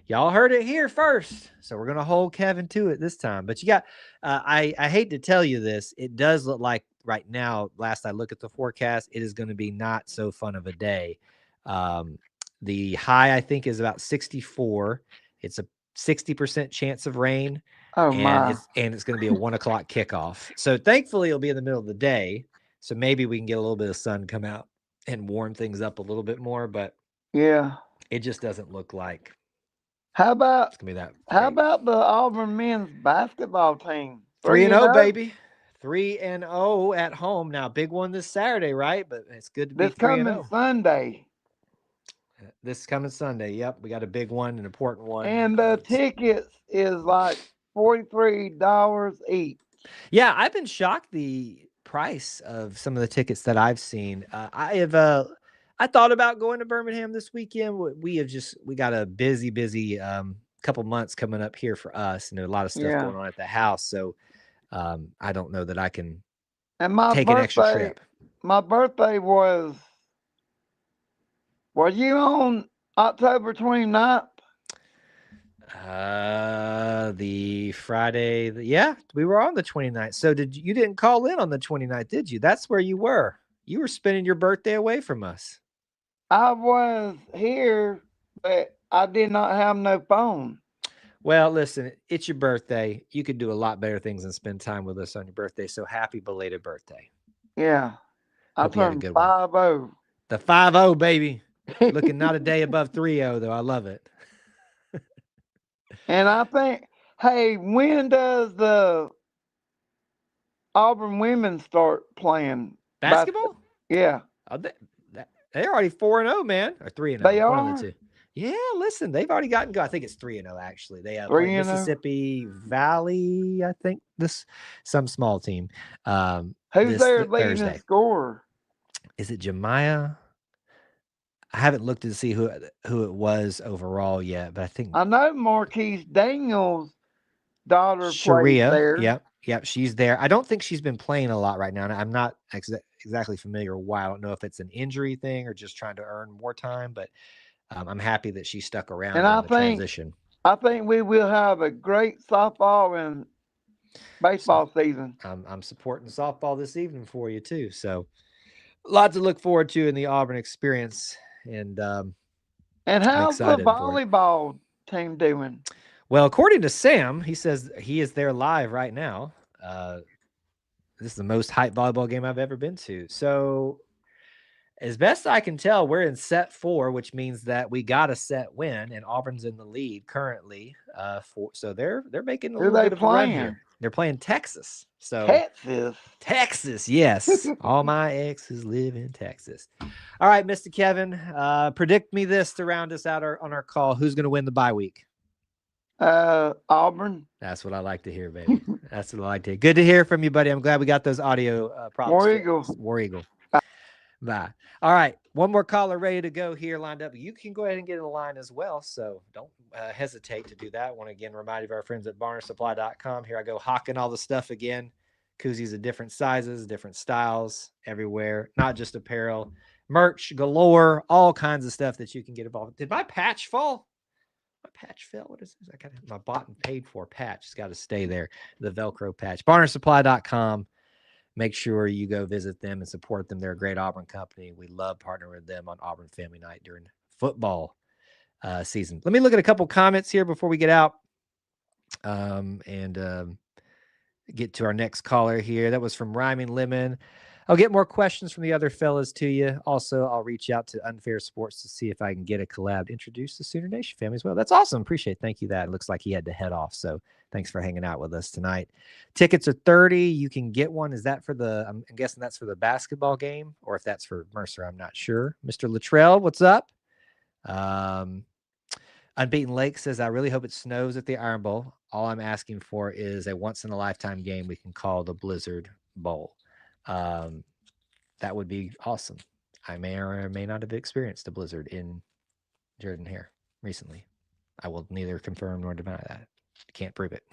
Y'all heard it here first. So we're gonna hold Kevin to it this time. But you got I hate to tell you this, it does look like right now, last I look at the forecast, it is going to be not so fun of a day. The high I think is about 64. It's a 60% chance of rain. Oh and my. it's going to be a 1 o'clock kickoff. So thankfully it'll be in the middle of the day. So maybe we can get a little bit of sun come out and warm things up a little bit more, but Yeah. it just doesn't look like How about it's gonna be that. how great. about the Auburn men's basketball team? 3-0, baby. 3-0 at home. Now, big one this Saturday, right? But it's good to be This coming 3-0. Sunday. This coming Sunday. Yep, we got a big one, an important one. And the tickets is like $43 each. Yeah, I've been shocked the price of some of the tickets that I've seen. I thought about going to Birmingham this weekend. We got a busy couple months coming up here for us, and there's a lot of stuff going on at the house. So I don't know that I can take an extra trip. My birthday was you on October 29th? The Friday. Yeah, we were on the 29th. So you didn't call in on the 29th, did you? That's where you were. You were spending your birthday away from us. I was here, but I did not have no phone. Well, listen, it's your birthday. You could do a lot better things than spend time with us on your birthday. So happy belated birthday. Yeah. I turned 50. The 50, baby. Looking not a day above 30, though. I love it. And I think, hey, when does the Auburn women start playing basketball? Yeah. They're already 4-0, man, or 3-0. They are. One of the two. Yeah, listen, they've already gotten go. I think it's 3-0 actually. They have Mississippi Valley. I think some small team. Who's their leading scorer? Is it Jemiah? I haven't looked to see who it was overall yet, but I think I know Marquise Daniels' daughter Sharia. plays there. Yep, she's there. I don't think she's been playing a lot right now. And I'm not exactly familiar why. I don't know if it's an injury thing or just trying to earn more time, but I'm happy that she stuck around in the transition. I think we will have a great softball and baseball season. I'm supporting softball this evening for you too. So a lot to look forward to in the Auburn experience. And how's the volleyball team doing? Well, according to Sam, he says he is there live right now. This is the most hyped volleyball game I've ever been to. So as best I can tell, we're in set 4, which means that we got a set win, and Auburn's in the lead currently. So they're making a little bit of a run here. They're playing Texas. So Texas, yes. All my exes live in Texas. All right, Mr. Kevin, predict me this to round us out on our call. Who's going to win the bye week? Auburn. That's what I like to hear, baby. That's what I like to hear. Good to hear from you, buddy. I'm glad we got those audio problems. War Eagle. Bye. All right. One more caller ready to go here lined up. You can go ahead and get in the line as well. So don't hesitate to do that. I want to again remind you of our friends at barnersupply.com. Here I go hawking all the stuff again. Koozies of different sizes, different styles everywhere, not just apparel, merch galore, all kinds of stuff that you can get involved. Did my patch fall? My patch fell. What is this? I got my bought and paid for patch. It's got to stay there. The Velcro patch. barnersupply.com. Make sure you go visit them and support them. They're a great Auburn company. We love partnering with them on Auburn Family Night during football season. Let me look at a couple comments here before we get out and get to our next caller here. That was from Rhyming Lemon. I'll get more questions from the other fellas to you. Also, I'll reach out to Unfair Sports to see if I can get a collab to introduce the Sooner Nation family as well. That's awesome. Appreciate it. Thank you. That it looks like he had to head off. So thanks for hanging out with us tonight. Tickets are $30. You can get one. Is that for the, I'm guessing that's for the basketball game, or if that's for Mercer, I'm not sure. Mr. Luttrell, what's up? Unbeaten Lake says, I really hope it snows at the Iron Bowl. All I'm asking for is a once in a lifetime game we can call the Blizzard Bowl. That would be awesome. I may or may not have experienced a blizzard in Jordan-Hare recently. I will neither confirm nor deny that. Can't prove it.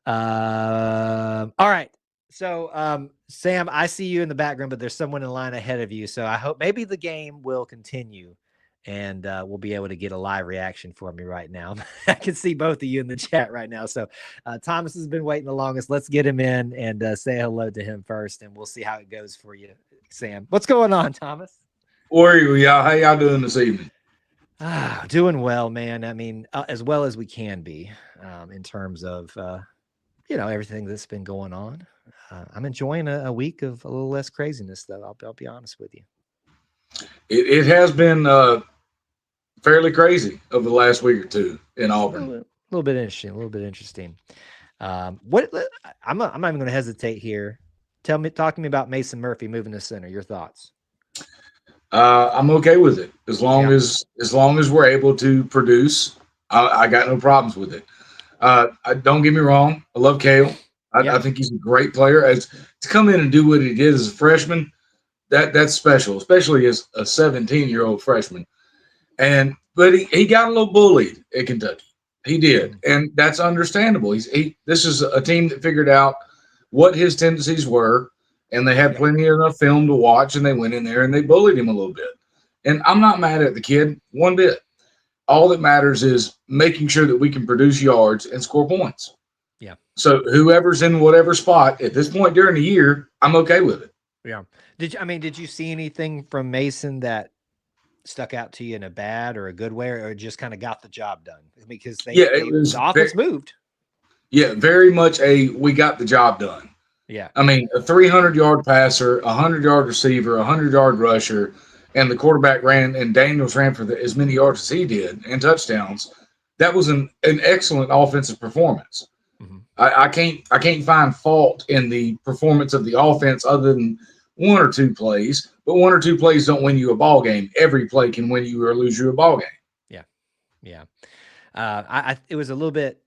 All right. So, Sam, I see you in the background, but there's someone in line ahead of you. So I hope maybe the game will continue and we'll be able to get a live reaction for me right now. I can see both of you in the chat right now. So Thomas has been waiting the longest. Let's get him in and say hello to him first, and we'll see how it goes for you, Sam. What's going on, Thomas? Y'all. How y'all doing this evening? Doing well, man. I mean, as well as we can be in terms of, everything that's been going on. I'm enjoying a week of a little less craziness, though. I'll be honest with you. It has been fairly crazy over the last week or two in Auburn. A little bit interesting. What I'm not even going to hesitate here. Talk to me about Mason Murphy moving to center. Your thoughts? I'm okay with it as long as we're able to produce. I got no problems with it. Don't get me wrong. I love Cale. I think he's a great player. To come in and do what he did as a freshman, that's special, especially as a 17-year-old freshman. But he got a little bullied at Kentucky. He did, and that's understandable. This is a team that figured out what his tendencies were, and they had plenty enough film to watch, and they went in there and they bullied him a little bit. And I'm not mad at the kid one bit. All that matters is making sure that we can produce yards and score points. Yeah. So whoever's in whatever spot at this point during the year, I'm okay with it. Yeah. Did you see anything from Mason that stuck out to you in a bad or a good way, or just kind of got the job done? Because the offense moved. Yeah, very much we got the job done. Yeah. I mean, a 300-yard passer, a 100-yard receiver, a 100-yard rusher, and the quarterback ran, and Daniels ran for as many yards as he did and touchdowns. That was an excellent offensive performance. Mm-hmm. I can't find fault in the performance of the offense other than one or two plays, but one or two plays don't win you a ball game. Every play can win you or lose you a ball game. Yeah. Yeah. It was a little bit,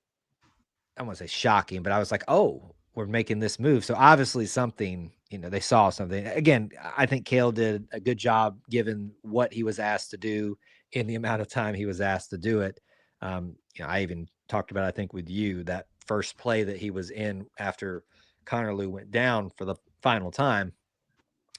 I won't say shocking, but I was like, oh, we're making this move. So obviously something, they saw something. Again, I think Cale did a good job given what he was asked to do in the amount of time he was asked to do it. I even talked about, I think with you, that first play that he was in after Connerlou went down for the final time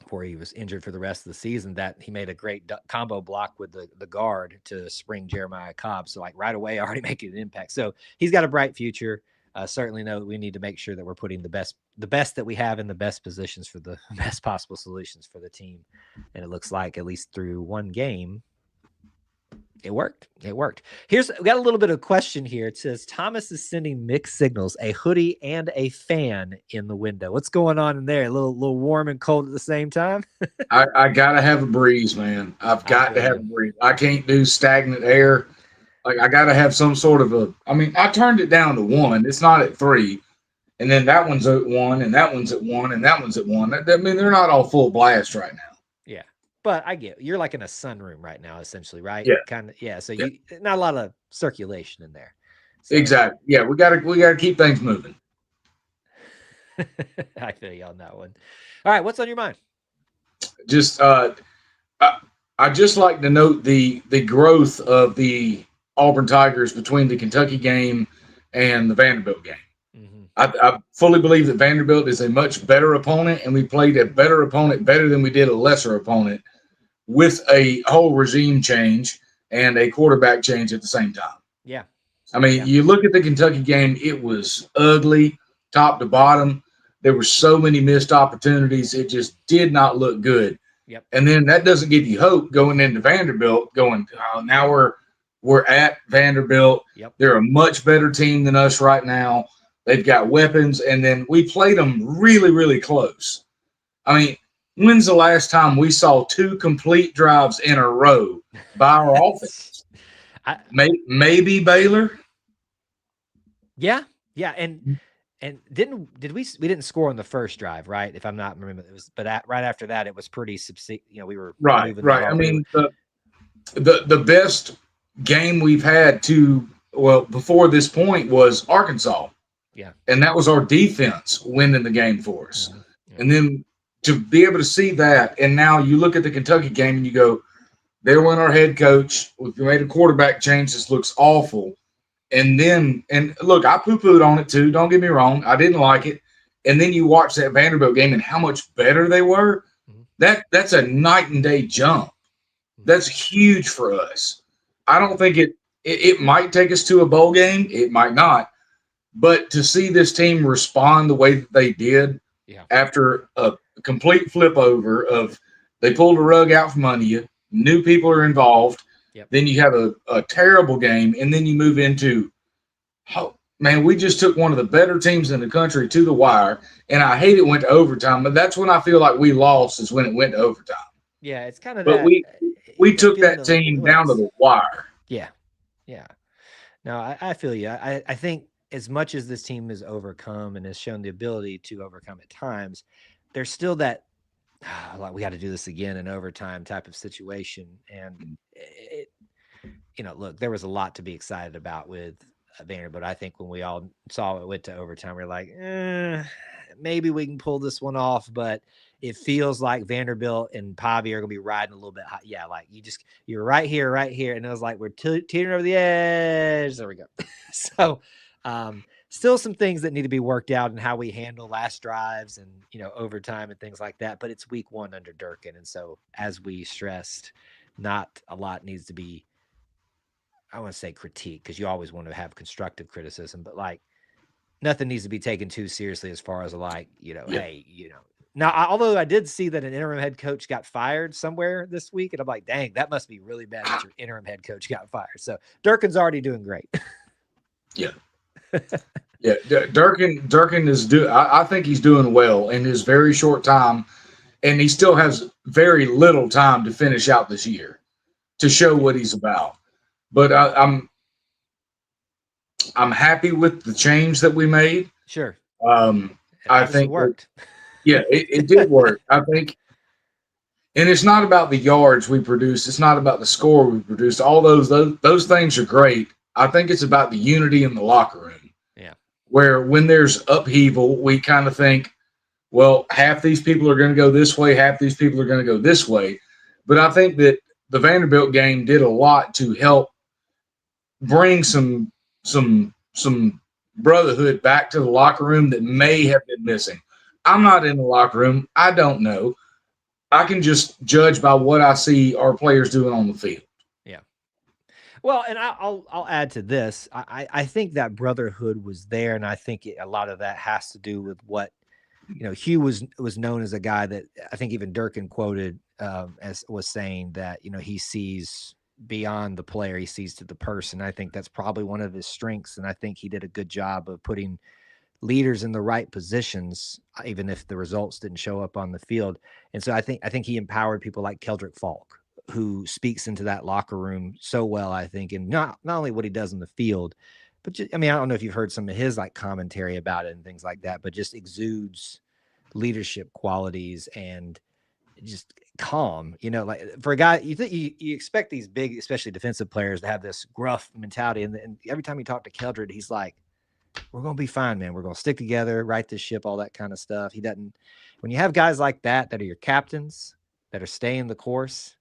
before he was injured for the rest of the season, that he made a great combo block with the guard to spring Jeremiah Cobb. So like right away, already making an impact. So he's got a bright future. Certainly know we need to make sure that we're putting the best that we have in the best positions for the best possible solutions for the team. And it looks like at least through one game, it worked. We got a little bit of question here. It says Thomas is sending mixed signals, a hoodie and a fan in the window. What's going on in there? A little warm and cold at the same time. I gotta have a breeze, man. I've got to have a breeze. I can't do stagnant air. Like I gotta have some sort of I turned it down to 1. It's not at 3. And then that one's at 1, and that one's at 1, and that one's at 1. They're not all full blast right now. Yeah. But I get you're like in a sunroom right now, essentially, right? Yeah. Kind of. Yeah. So you not a lot of circulation in there. So, exactly. Yeah. We gotta keep things moving. I feel you on that one. All right. What's on your mind? Just I just like to note the growth of the Auburn Tigers between the Kentucky game and the Vanderbilt game. Mm-hmm. I fully believe that Vanderbilt is a much better opponent, and we played a better opponent better than we did a lesser opponent with a whole regime change and a quarterback change at the same time. Yeah. You look at the Kentucky game, it was ugly top to bottom. There were so many missed opportunities. It just did not look good. Yep. And then that doesn't give you hope going into Vanderbilt, now we're at Vanderbilt. Yep. They're a much better team than us right now. They've got weapons, and then we played them really, really close. I mean, when's the last time we saw 2 complete drives in a row by our offense? Maybe Baylor. Yeah, and did we didn't score on the first drive, right? If I'm not remembering, it was, but right after that, it was pretty we were Right. moving the ball I mean, the best game we've had before this point was Arkansas. Yeah. And that was our defense winning the game for us. Mm-hmm. Yeah. And then to be able to see that, and now you look at the Kentucky game and you go, there went our head coach. We made a quarterback change. This looks awful. And look, I poo-pooed on it too. Don't get me wrong. I didn't like it. And then you watch that Vanderbilt game and how much better they were. Mm-hmm. That's a night and day jump. That's huge for us. I don't think it might take us to a bowl game. It might not. But to see this team respond the way that they did after a complete flip over of they pulled a rug out from under you, new people are involved, then you have a terrible game, and then you move into, we just took one of the better teams in the country to the wire, and I hate it went to overtime, but that's when I feel like we lost is when it went to overtime. Yeah, it's kind of but that. We took that team down to the wire. Yeah. No, I feel you. I think as much as this team has overcome and has shown the ability to overcome at times, there's still that like we got to do this again in overtime type of situation. And look, there was a lot to be excited about with Vanderbilt. I think when we all saw it went to overtime, we're like, maybe we can pull this one off, but it feels like Vanderbilt and Pavi are going to be riding a little bit high. Yeah, like you're right here. And it was like we're teetering over the edge. There we go. So still some things that need to be worked out in how we handle last drives and, overtime and things like that. But it's week 1 under Durkin. And so as we stressed, not a lot needs to be, I want to say critique, because you always want to have constructive criticism, but like nothing needs to be taken too seriously as far as hey, Now, although I did see that an interim head coach got fired somewhere this week, and I'm like, dang, that must be really bad that your interim head coach got fired. So Durkin's already doing great. Yeah. Durkin is I think he's doing well in his very short time, and he still has very little time to finish out this year to show what he's about. But I'm happy with the change that we made. Sure. I think it worked. It did work. I think, and it's not about the yards we produced. It's not about the score we produced. All those things are great. I think it's about the unity in the locker room. Yeah. Where when there's upheaval, we kind of think, well, half these people are going to go this way, half these people are going to go this way. But I think that the Vanderbilt game did a lot to help bring some brotherhood back to the locker room that may have been missing. I'm not in the locker room. I don't know. I can just judge by what I see our players doing on the field. Yeah. Well, and I'll add to this. I think that brotherhood was there, and I think a lot of that has to do with what Hugh was known as a guy that I think even Durkin quoted as was saying that he sees beyond the player, he sees to the person. I think that's probably one of his strengths, and I think he did a good job of putting leaders in the right positions, even if the results didn't show up on the field. And so I think he empowered people like Keldrick Falk, who speaks into that locker room so well, I think, and not only what he does in the field, but just, I don't know if you've heard some of his like commentary about it and things like that, but just exudes leadership qualities and just calm, like for a guy, you expect these big, especially defensive players, to have this gruff mentality. And every time you talk to Keldrick, he's like, we're going to be fine, man. We're going to stick together, right this ship, all that kind of stuff. He doesn't, when you have guys like that are your captains, that are staying the course,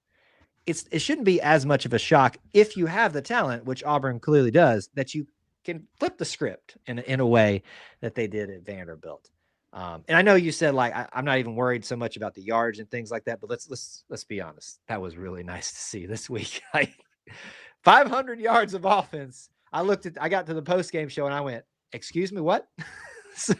it shouldn't be as much of a shock if you have the talent, which Auburn clearly does, that you can flip the script in a way that they did at Vanderbilt. And I know you said like I'm not even worried so much about the yards and things like that, but let's be honest. That was really nice to see this week. Like 500 yards of offense. I got to the post game show and I went, excuse me, what? So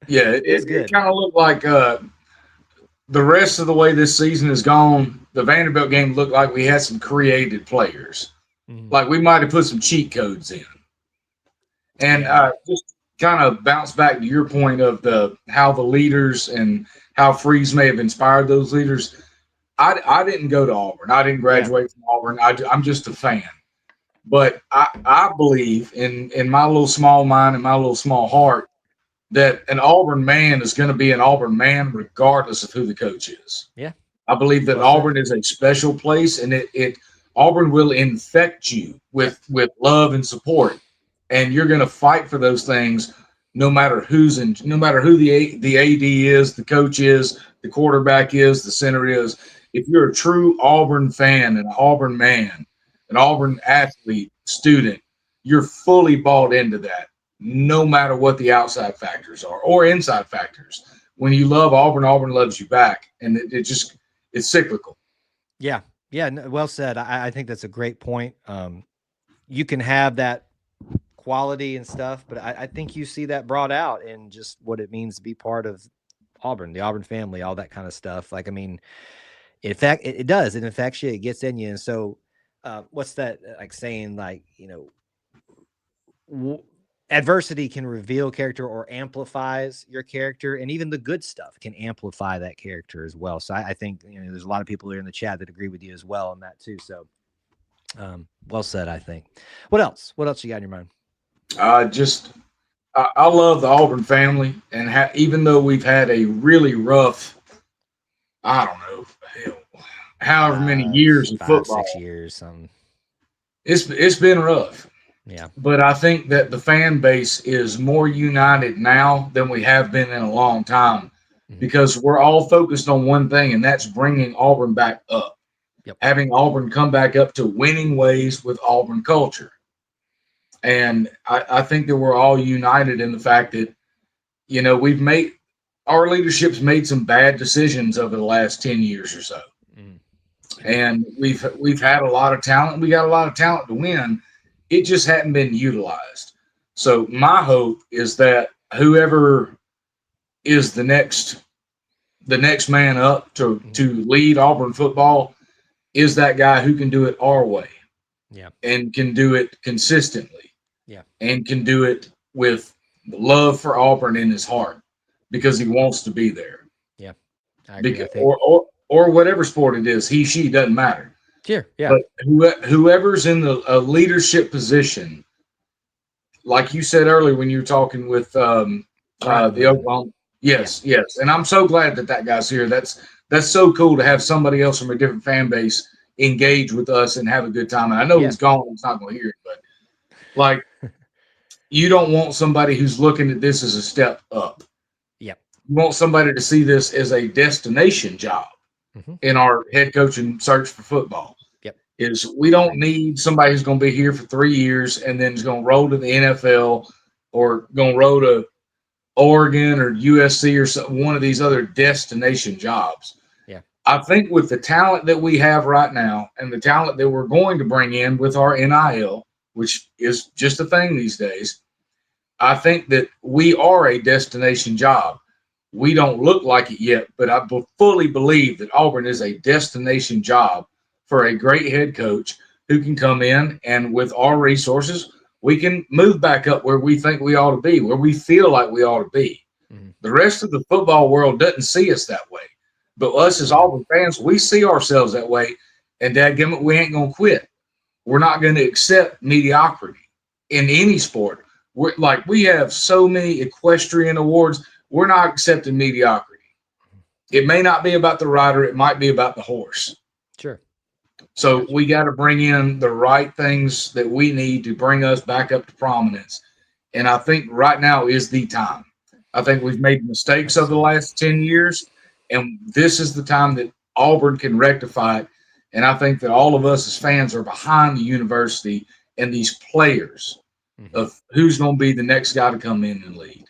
yeah, it kind of looked like the rest of the way this season has gone. The Vanderbilt game looked like we had some creative players, like we might have put some cheat codes in, and kind of bounce back to your point of how the leaders and how Freeze may have inspired those leaders. I didn't go to Auburn. I didn't graduate from Auburn. I'm just a fan. But I believe in my little small mind and my little small heart that an Auburn man is going to be an Auburn man regardless of who the coach is. Yeah. I believe that Auburn is a special place, and Auburn will infect you with love and support, and you're going to fight for those things no matter who the AD is, the coach is, the quarterback is, the center is. If you're a true Auburn fan and an Auburn man, an Auburn athlete, student, you're fully bought into that, no matter what the outside factors are or inside factors. When you love Auburn, Auburn loves you back, and it's cyclical. Yeah. Yeah. Well said. I think that's a great point. You can have that quality and stuff, but I think you see that brought out in just what it means to be part of Auburn, the Auburn family, all that kind of stuff. Like, I mean, in fact, it does. It infects you. It gets in you. And so, what's that like saying? Like, adversity can reveal character or amplifies your character, and even the good stuff can amplify that character as well. So I think there's a lot of people here in the chat that agree with you as well on that too. So, well said. I think. What else? What else you got in your mind? I love the Auburn family, and even though we've had a really rough, I don't know, however many years of football, 5-6 years, it's been rough. Yeah. But I think that the fan base is more united now than we have been in a long time, because we're all focused on one thing, and that's bringing Auburn back up. Yep. Having Auburn come back up to winning ways with Auburn culture. And I think that we're all united in the fact that, our leadership's made some bad decisions over the last 10 years or so. And we've had a lot of talent. We got a lot of talent to win. It just hadn't been utilized. So my hope is that whoever is the next man up to lead Auburn football is that guy who can do it our way. Yeah. And can do it consistently. Yeah. And can do it with love for Auburn in his heart because he wants to be there. Yeah. I agree, because, or whatever sport it is, he, she, doesn't matter. Sure. Yeah. But whoever's in a leadership position, like you said earlier when you were talking with the Oklahoma. Yes. And I'm so glad that guy's here. That's so cool to have somebody else from a different fan base engage with us and have a good time. And I know he's gone. He's not going to hear it, but like, you don't want somebody who's looking at this as a step up. Yep. You want somebody to see this as a destination job in our head coaching search for football. Yep. Is we don't need somebody who's going to be here for 3 years and then is going to roll to the NFL or going to roll to Oregon or USC or one of these other destination jobs. Yeah. I think with the talent that we have right now and the talent that we're going to bring in with our NIL, which is just a thing these days, I think that we are a destination job. We don't look like it yet, but I fully believe that Auburn is a destination job for a great head coach who can come in and with our resources, we can move back up where we think we ought to be, where we feel like we ought to be. The rest of the football world doesn't see us that way. But us as Auburn fans, we see ourselves that way, and dadgummit, we ain't going to quit. We're not going to accept mediocrity in any sport. We have so many equestrian awards. We're not accepting mediocrity. It may not be about the rider. It might be about the horse. Sure. So we got to bring in the right things that we need to bring us back up to prominence. And I think right now is the time. I think we've made mistakes over the last 10 years, and this is the time that Auburn can rectify it. And I think that all of us as fans are behind the university and these players of who's going to be the next guy to come in and lead.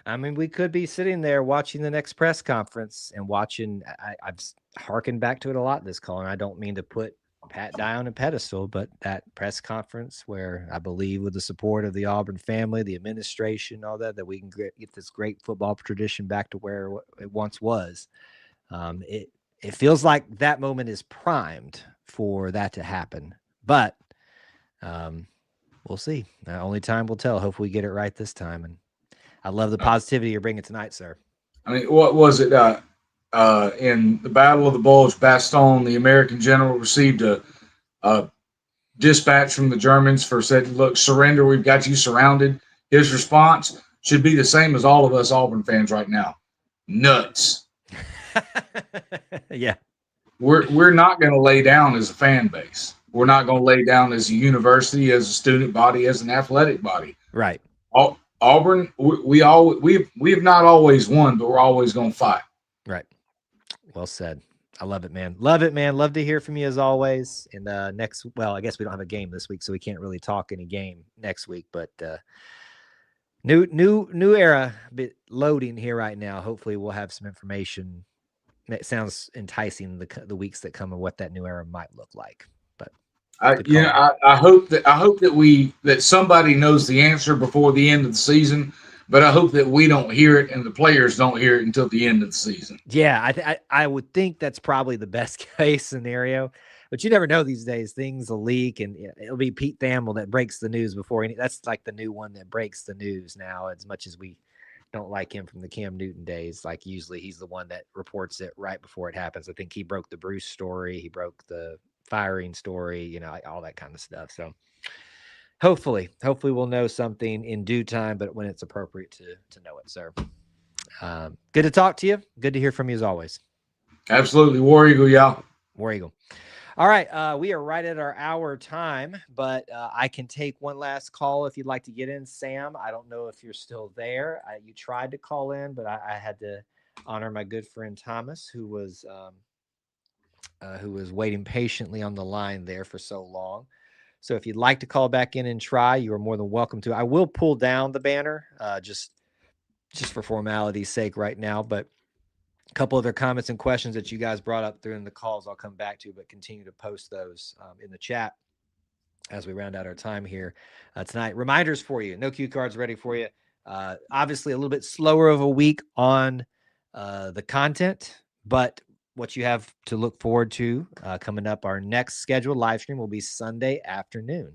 I mean, we could be sitting there watching the next press conference and watching. I've harkened back to it a lot this call, and I don't mean to put Pat Dye on a pedestal, but that press conference where I believe with the support of the Auburn family, the administration, all that we can get this great football tradition back to where it once was. It feels like that moment is primed for that to happen, but we'll see. Only time will tell. Hopefully we get it right this time. And I love the positivity you're bringing tonight, sir. I mean, what was it? In the Battle of the Bulge, Bastogne, the American general, received a dispatch from the Germans for said, "Look, surrender. We've got you surrounded." His response should be the same as all of us Auburn fans right now. Nuts. Yeah. We're not going to lay down as a fan base. We're not going to lay down as a university, as a student body, as an athletic body. Right. Auburn, we have not always won, but we're always going to fight. Right. Well said. I love it, man. Love it, man. Love to hear from you as always. And well, I guess we don't have a game this week, so we can't really talk any game next week. But new era bit loading here right now. Hopefully, we'll have some information. It sounds enticing the weeks that come and what that new era might look like. But I hope that somebody knows the answer before the end of the season. But I hope that we don't hear it and the players don't hear it until the end of the season. Yeah, I would think that's probably the best case scenario. But you never know these days. Things will leak, and it'll be Pete Thamel that breaks the news before any. That's like the new one that breaks the news now. As much as we don't like him from the Cam Newton days, like usually he's the one that reports it right before it happens. I think he broke the Bruce story. He broke the firing story, all that kind of stuff. So hopefully we'll know something in due time, but when it's appropriate to know it, sir. Good to talk to you. Good to hear from you as always. Absolutely. War Eagle, y'all. War Eagle. All right. We are right at our hour time, but I can take one last call if you'd like to get in. Sam, I don't know if you're still there. You tried to call in, but I had to honor my good friend Thomas, who was waiting patiently on the line there for so long. So if you'd like to call back in and try, you are more than welcome to. I will pull down the banner just for formality's sake right now, but a couple other comments and questions that you guys brought up during the calls I'll come back to, but continue to post those in the chat as we round out our time here tonight. Reminders for you. No cue cards ready for you. Obviously, a little bit slower of a week on the content, but what you have to look forward to coming up, our next scheduled live stream will be Sunday afternoon.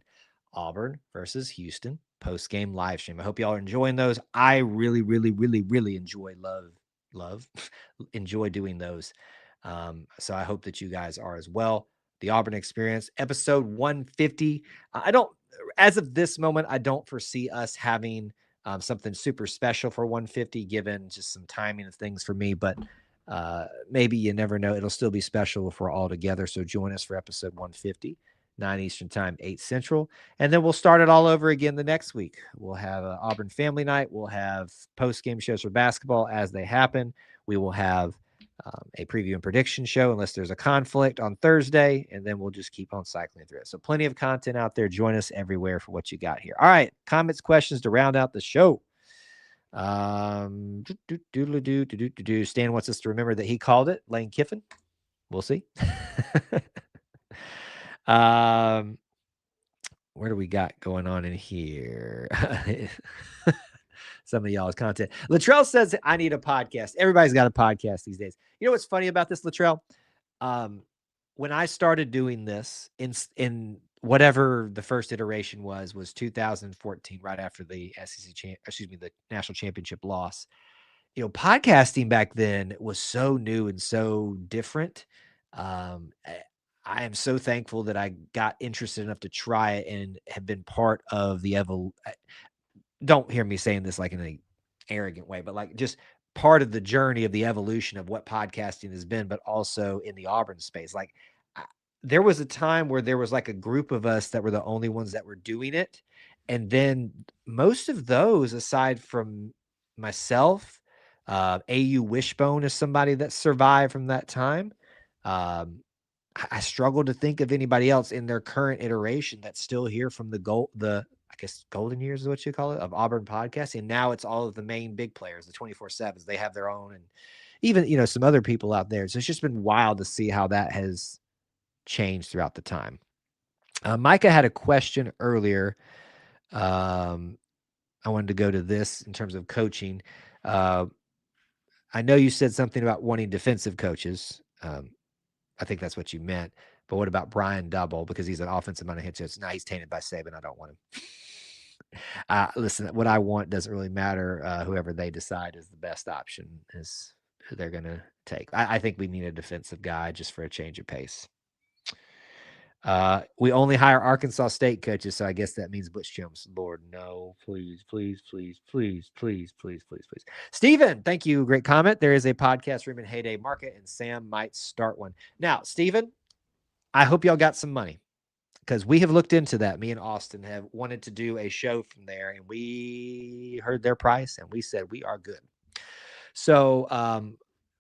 Auburn versus Houston post-game live stream. I hope y'all are enjoying those. I really, really, really, really enjoy enjoy doing those. So I hope that you guys are as well. The Auburn Experience, episode 150. As of this moment, I don't foresee us having something super special for 150, given just some timing of things for me, but maybe you never know. It'll still be special if we're all together. So join us for episode 150, 9 Eastern time, 8 Central. And then we'll start it all over again the next week. We'll have Auburn Family Night. We'll have post-game shows for basketball as they happen. We will have a preview and prediction show unless there's a conflict on Thursday, and then we'll just keep on cycling through it. So plenty of content out there. Join us everywhere for what you got here. All right, comments, questions to round out the show. Stan wants us to remember that he called it Lane Kiffin. We'll see. Where do we got going on in here? Some of y'all's content. Latrell says, I need a podcast. Everybody's got a podcast these days. You know what's funny about this, Latrell? When I started doing this in whatever the first iteration was 2014, right after the the national championship loss. Podcasting back then was so new and so different. I am so thankful that I got interested enough to try it and have been part of the don't hear me saying this like in an arrogant way, but like just part of the journey of the evolution of what podcasting has been, but also in the Auburn space. Like there was a time where there was like a group of us that were the only ones that were doing it. And then most of those, aside from myself, AU Wishbone is somebody that survived from that time. I struggle to think of anybody else in their current iteration that's still here from I guess golden years is what you call it, of Auburn podcasting. And now it's all of the main big players, the 24/7s. They have their own, and even, some other people out there. So it's just been wild to see how that has changed throughout the time. Micah had a question earlier. I wanted to go to this in terms of coaching. I know you said something about wanting defensive coaches. I think that's what you meant. But what about Brian Double? Because he's an offensive minded head coach. Now he's tainted by Saban. I don't want him. Listen, what I want doesn't really matter. Whoever they decide is the best option is who they're going to take. I think we need a defensive guy just for a change of pace. We only hire Arkansas State coaches, so I guess that means Butch Jones. Lord, no, please, please, please, please, please, please, please, please. Stephen, thank you. Great comment. There is a podcast room in Heyday Market, and Sam might start one. Now, Stephen, I hope y'all got some money because we have looked into that. Me and Austin have wanted to do a show from there, and we heard their price, and we said we are good. So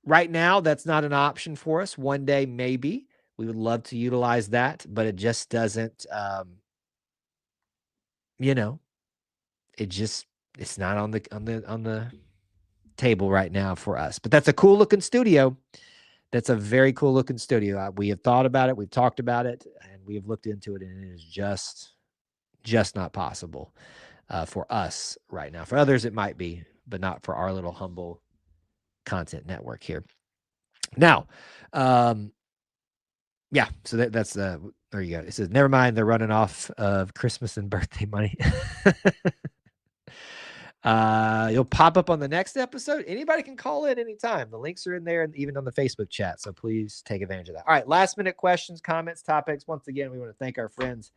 right now, that's not an option for us. One day, maybe. We would love to utilize that, but it just doesn't, it's not on the table right now for us. But that's a cool looking studio. That's a very cool looking studio. We have thought about it. We've talked about it, and we have looked into it, and it is just not possible for us right now. For others, it might be, but not for our little humble content network here. Now, yeah, so that's there you go. It says, never mind, they're running off of Christmas and birthday money. You'll pop up on the next episode. Anybody can call in anytime. The links are in there and even on the Facebook chat. So please take advantage of that. All right, last minute questions, comments, topics. Once again, we want to thank our friends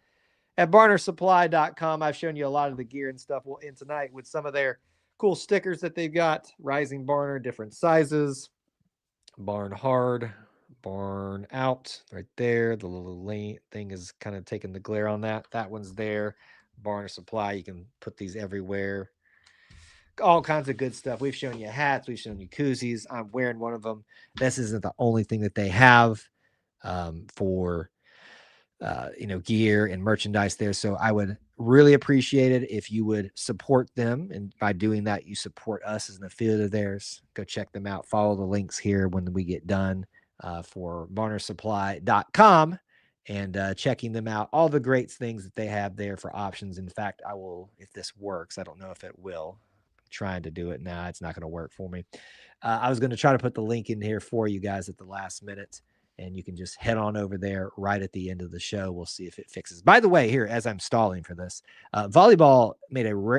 at barnersupply.com. I've shown you a lot of the gear and stuff we'll end tonight with some of their cool stickers that they've got. Rising Barner, different sizes. Barn Hard, Barn Out right there. The little lane thing is kind of taking the glare on that. That one's there. Barner Supply, you can put these everywhere. All kinds of good stuff. We've shown you hats. We've shown you koozies. I'm wearing one of them. This isn't the only thing that they have for gear and merchandise there. So I would really appreciate it if you would support them. And by doing that, you support us as an affiliate of theirs. Go check them out. Follow the links here when we get done for barnersupply.com and checking them out. All the great things that they have there for options. In fact, I will, if this works, I don't know if it will. I'm trying to do it now. It's not going to work for me. I was going to try to put the link in here for you guys at the last minute. And you can just head on over there right at the end of the show. We'll see if it fixes. By the way, here, as I'm stalling for this, volleyball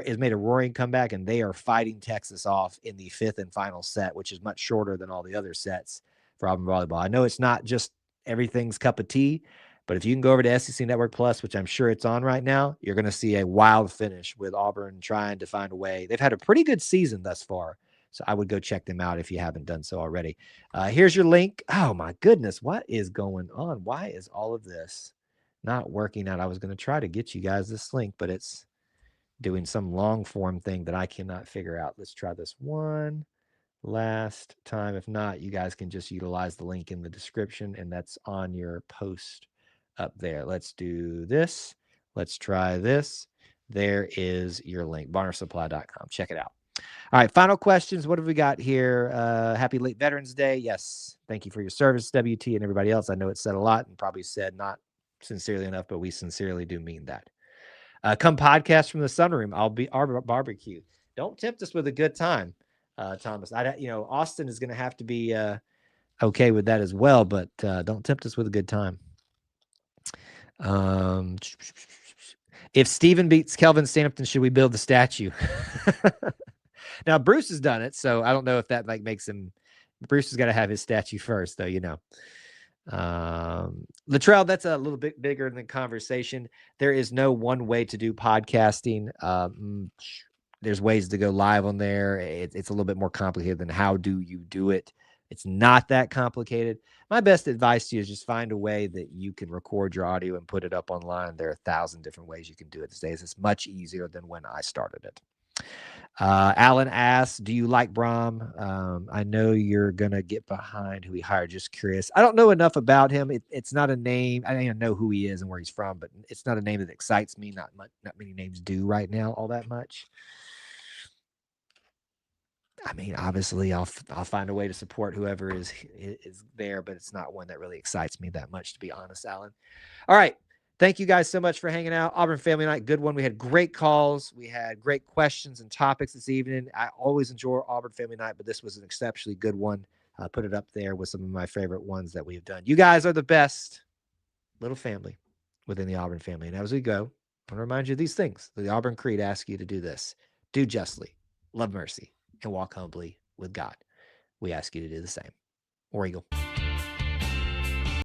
has made a roaring comeback, and they are fighting Texas off in the 5th and final set, which is much shorter than all the other sets for Auburn volleyball. I know it's not just everything's cup of tea, but if you can go over to SEC Network Plus, which I'm sure it's on right now, you're going to see a wild finish with Auburn trying to find a way. They've had a pretty good season thus far. So I would go check them out if you haven't done so already. Here's your link. Oh, my goodness. What is going on? Why is all of this not working out? I was going to try to get you guys this link, but it's doing some long form thing that I cannot figure out. Let's try this one last time. If not, you guys can just utilize the link in the description, and that's on your post up there. Let's do this. Let's try this. There is your link, barnersupply.com. Check it out. All right, final questions. What have we got here? Happy late Veterans Day. Yes, thank you for your service, WT, and everybody else. I know it's said a lot and probably said not sincerely enough, but we sincerely do mean that. Come podcast from the sunroom. I'll be our barbecue. Don't tempt us with a good time, Thomas. Austin is going to have to be okay with that as well, but don't tempt us with a good time. If Steven beats Kelvin Stampton, should we build the statue? Now, Bruce has done it, so I don't know if that makes him. Bruce has got to have his statue first, though. Latrell, that's a little bit bigger than conversation. There is no one way to do podcasting. There's ways to go live on there. It's a little bit more complicated than how do you do it. It's not that complicated. My best advice to you is just find a way that you can record your audio and put it up online. There are 1,000 different ways you can do it these days. It's much easier than when I started it. Alan asks, do you like Brom? I know you're going to get behind who he hired. Just curious. I don't know enough about him. It's not a name. I don't even know who he is and where he's from, but it's not a name that excites me. Not many names do right now all that much. I mean, obviously, I'll find a way to support whoever is there, but it's not one that really excites me that much, to be honest, Alan. All right. Thank you guys so much for hanging out. Auburn Family Night, good one. We had great calls. We had great questions and topics this evening. I always enjoy Auburn Family Night, but this was an exceptionally good one. Put it up there with some of my favorite ones that we've done. You guys are the best little family within the Auburn family. And as we go, I want to remind you of these things. The Auburn Creed asks you to do this: do justly, love mercy, and walk humbly with God. We ask you to do the same. War Eagle.